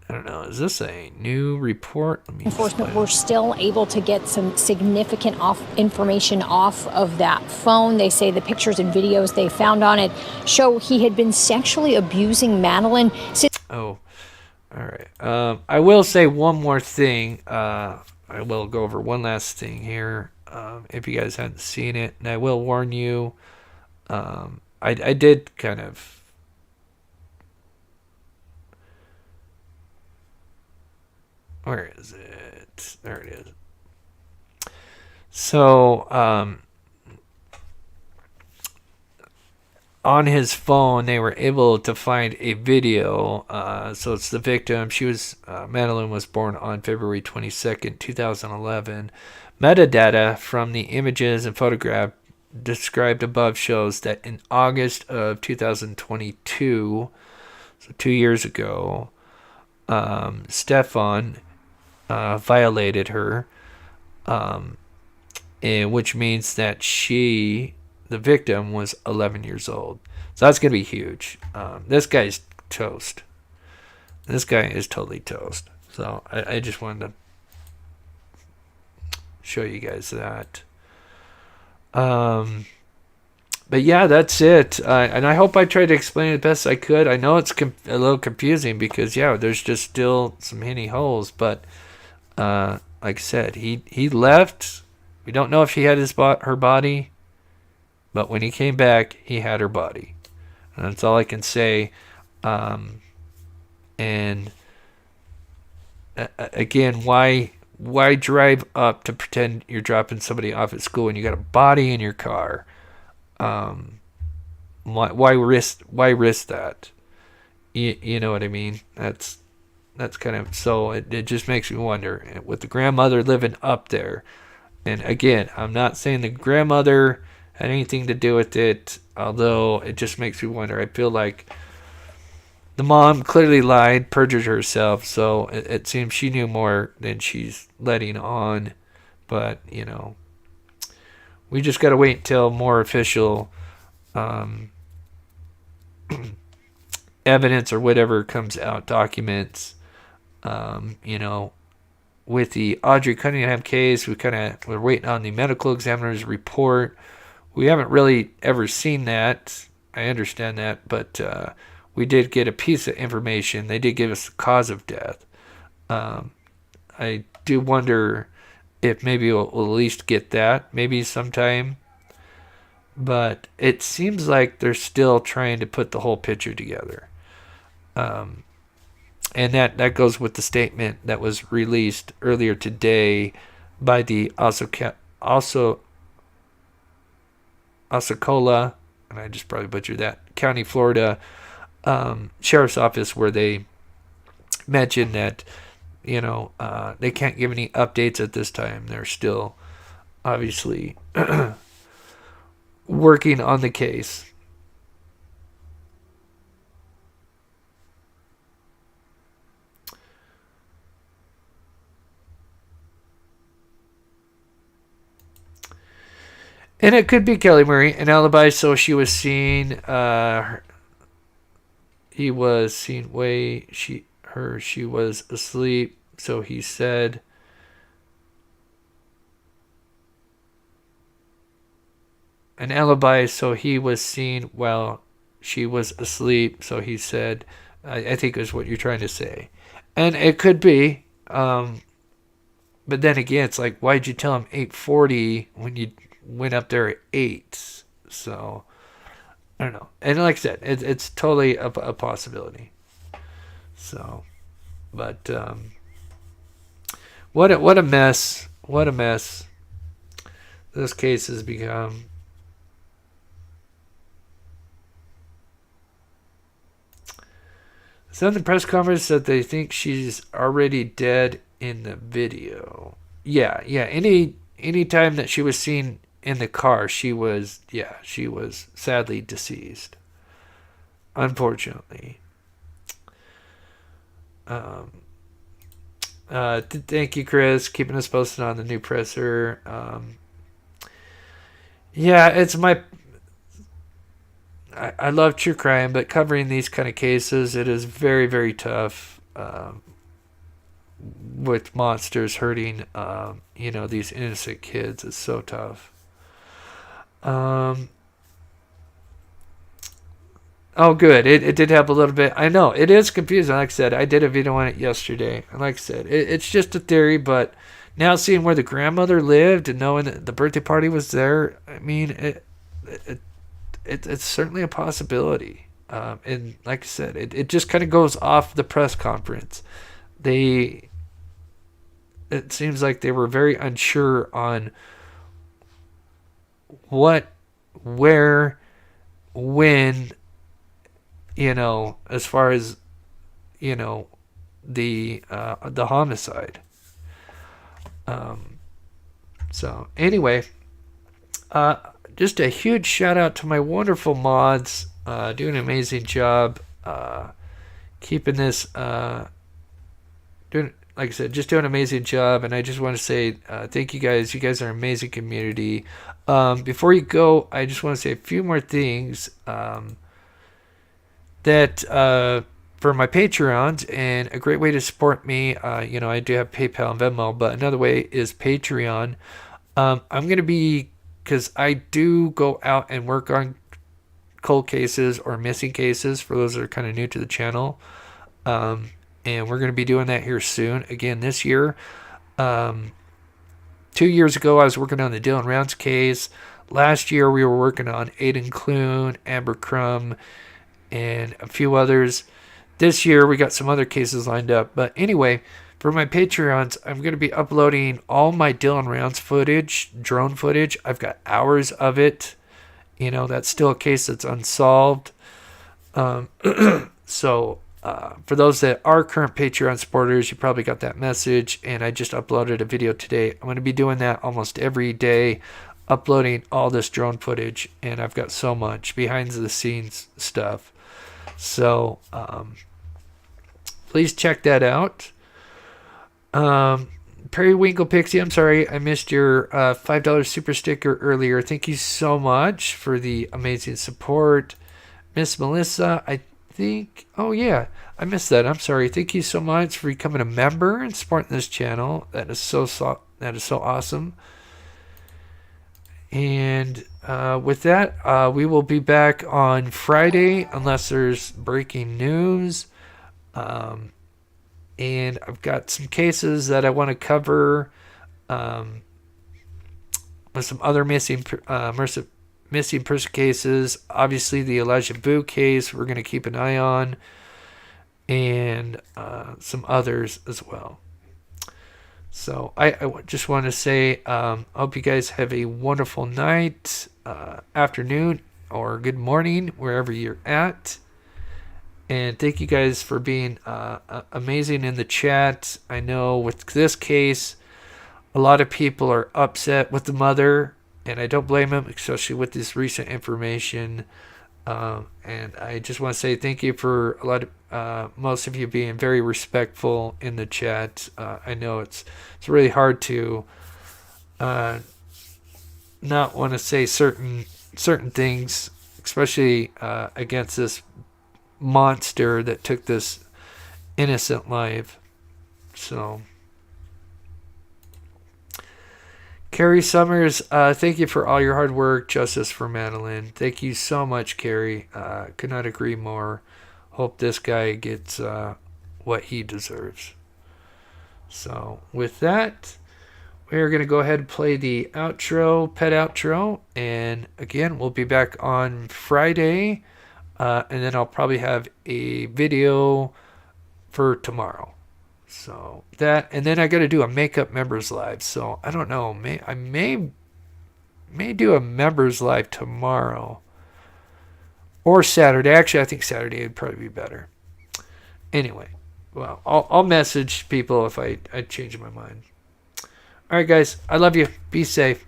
Speaker 2: I don't know. Is this a new report?
Speaker 20: Enforcement were still able to get some significant information off of that phone. They say the pictures and videos they found on it show he had been sexually abusing Madeline.
Speaker 2: Oh, all right. I will say one more thing. I will go over one last thing here. If you guys hadn't seen it, and I will warn you. I did kind of. Where is it? There it is. So, on his phone, they were able to find a video. So it's the victim. Madeline was born on February 22nd, 2011. Metadata from the images and photograph described above shows that in August of 2022, so 2 years ago, Stefan violated her, which means that the victim, was 11 years old. So that's going to be huge. This guy's toast. This guy is totally toast. So I just wanted to show you guys that. But yeah, that's it. And I hope I tried to explain it best I could. I know it's a little confusing because, yeah, there's just still some hinty holes. But like I said, he left. We don't know if he had her body. But when he came back, he had her body. And that's all I can say. And again, why drive up to pretend you're dropping somebody off at school when you got a body in your car? Why risk that? You know what I mean? That's kind of, so it just makes me wonder, with the grandmother living up there. And again, I'm not saying the grandmother had anything to do with it, although it just makes me wonder. I feel like the mom clearly lied, perjured herself, so it seems she knew more than she's letting on. But, we just got to wait until more official evidence or whatever comes out, documents. With the Audrey Cunningham case, we're waiting on the medical examiner's report. We haven't really ever seen that. I understand that, but we did get a piece of information. They did give us the cause of death. I do wonder if maybe we'll at least get that, maybe sometime. But it seems like they're still trying to put the whole picture together. And that goes with the statement that was released earlier today by the Osceola, and I just probably butchered that, County, Florida Sheriff's Office, where they mentioned that, they can't give any updates at this time. They're still obviously working on the case. And it could be Kelly Murray, an alibi, so she was seen, he was seen she was asleep, so he said. An alibi, so he was seen while she was asleep, so he said, I think is what you're trying to say. And it could be, but then again, it's like, why'd you tell him 8:40 when you went up there at 8? So I don't know. And like I said, it's totally a possibility. So, but what a mess. What a mess this case has become. So in the press conference that they think she's already dead in the video. Yeah. Any time that she was seen in the car, she was sadly deceased. Unfortunately.
Speaker 1: Thank you, Chris, keeping us posted on the new presser. Yeah, it's my... I love true crime, but covering these kind of cases, it is very, very tough with monsters hurting, these innocent kids. It's so tough. Oh, good. It did have a little bit. I know, it is confusing. Like I said, I did a video on it yesterday. And like I said, it's just a theory, but now seeing where the grandmother lived and knowing that the birthday party was there, I mean, it's certainly a possibility. And like I said, it just kind of goes off the press conference. It seems like they were very unsure on what, where, when, as far as, the homicide. So anyway, just a huge shout out to my wonderful mods, doing an amazing job, keeping this, doing, like I said, just doing an amazing job. And I just want to say, thank you guys. You guys are an amazing community. Before you go, I just want to say a few more things, that, for my Patreons, and a great way to support me, I do have PayPal and Venmo, but another way is Patreon. I'm going to be, because I do go out and work on cold cases or missing cases for those that are kind of new to the channel. And we're going to be doing that here soon. Again, this year. 2 years ago, I was working on the Dylan Rounds case. Last year, we were working on Aiden Clune, Amber Crum, and a few others. This year, we got some other cases lined up. But anyway, for my Patreons, I'm going to be uploading all my Dylan Rounds footage, drone footage. I've got hours of it. That's still a case that's unsolved. So, for those that are current Patreon supporters, you probably got that message. And I just uploaded a video today. I'm going to be doing that almost every day, uploading all this drone footage. And I've got so much behind the scenes stuff. So, please check that out. Periwinkle Pixie, I'm sorry I missed your $5 super sticker earlier. Thank you so much for the amazing support. Miss Melissa, I think, oh yeah, I missed that. I'm sorry. Thank you so much for becoming a member and supporting this channel. That is so awesome. And with that, we will be back on Friday unless there's breaking news. And I've got some cases that I want to cover, with some other missing person cases. Obviously, the Elijah Boo case we're going to keep an eye on, and some others as well. So I just want to say, I hope you guys have a wonderful night, afternoon, or good morning, wherever you're at. And thank you guys for being amazing in the chat. I know with this case, a lot of people are upset with the mother, and I don't blame them, especially with this recent information. And I just want to say thank you for most of you being very respectful in the chat. I know it's really hard to not want to say certain things, especially against this monster that took this innocent life. So, Carrie Summers, thank you for all your hard work. Justice for Madeline. Thank you so much, Carrie. Could not agree more. Hope this guy gets what he deserves. So, with that, we're going to go ahead and play the outro, pet outro. And again, we'll be back on Friday. And then I'll probably have a video for tomorrow. So that, and then I got to do a makeup members live. So I don't know. I may do a members live tomorrow or Saturday. Actually, I think Saturday would probably be better. Anyway, well, I'll message people if I change my mind. All right, guys. I love you. Be safe.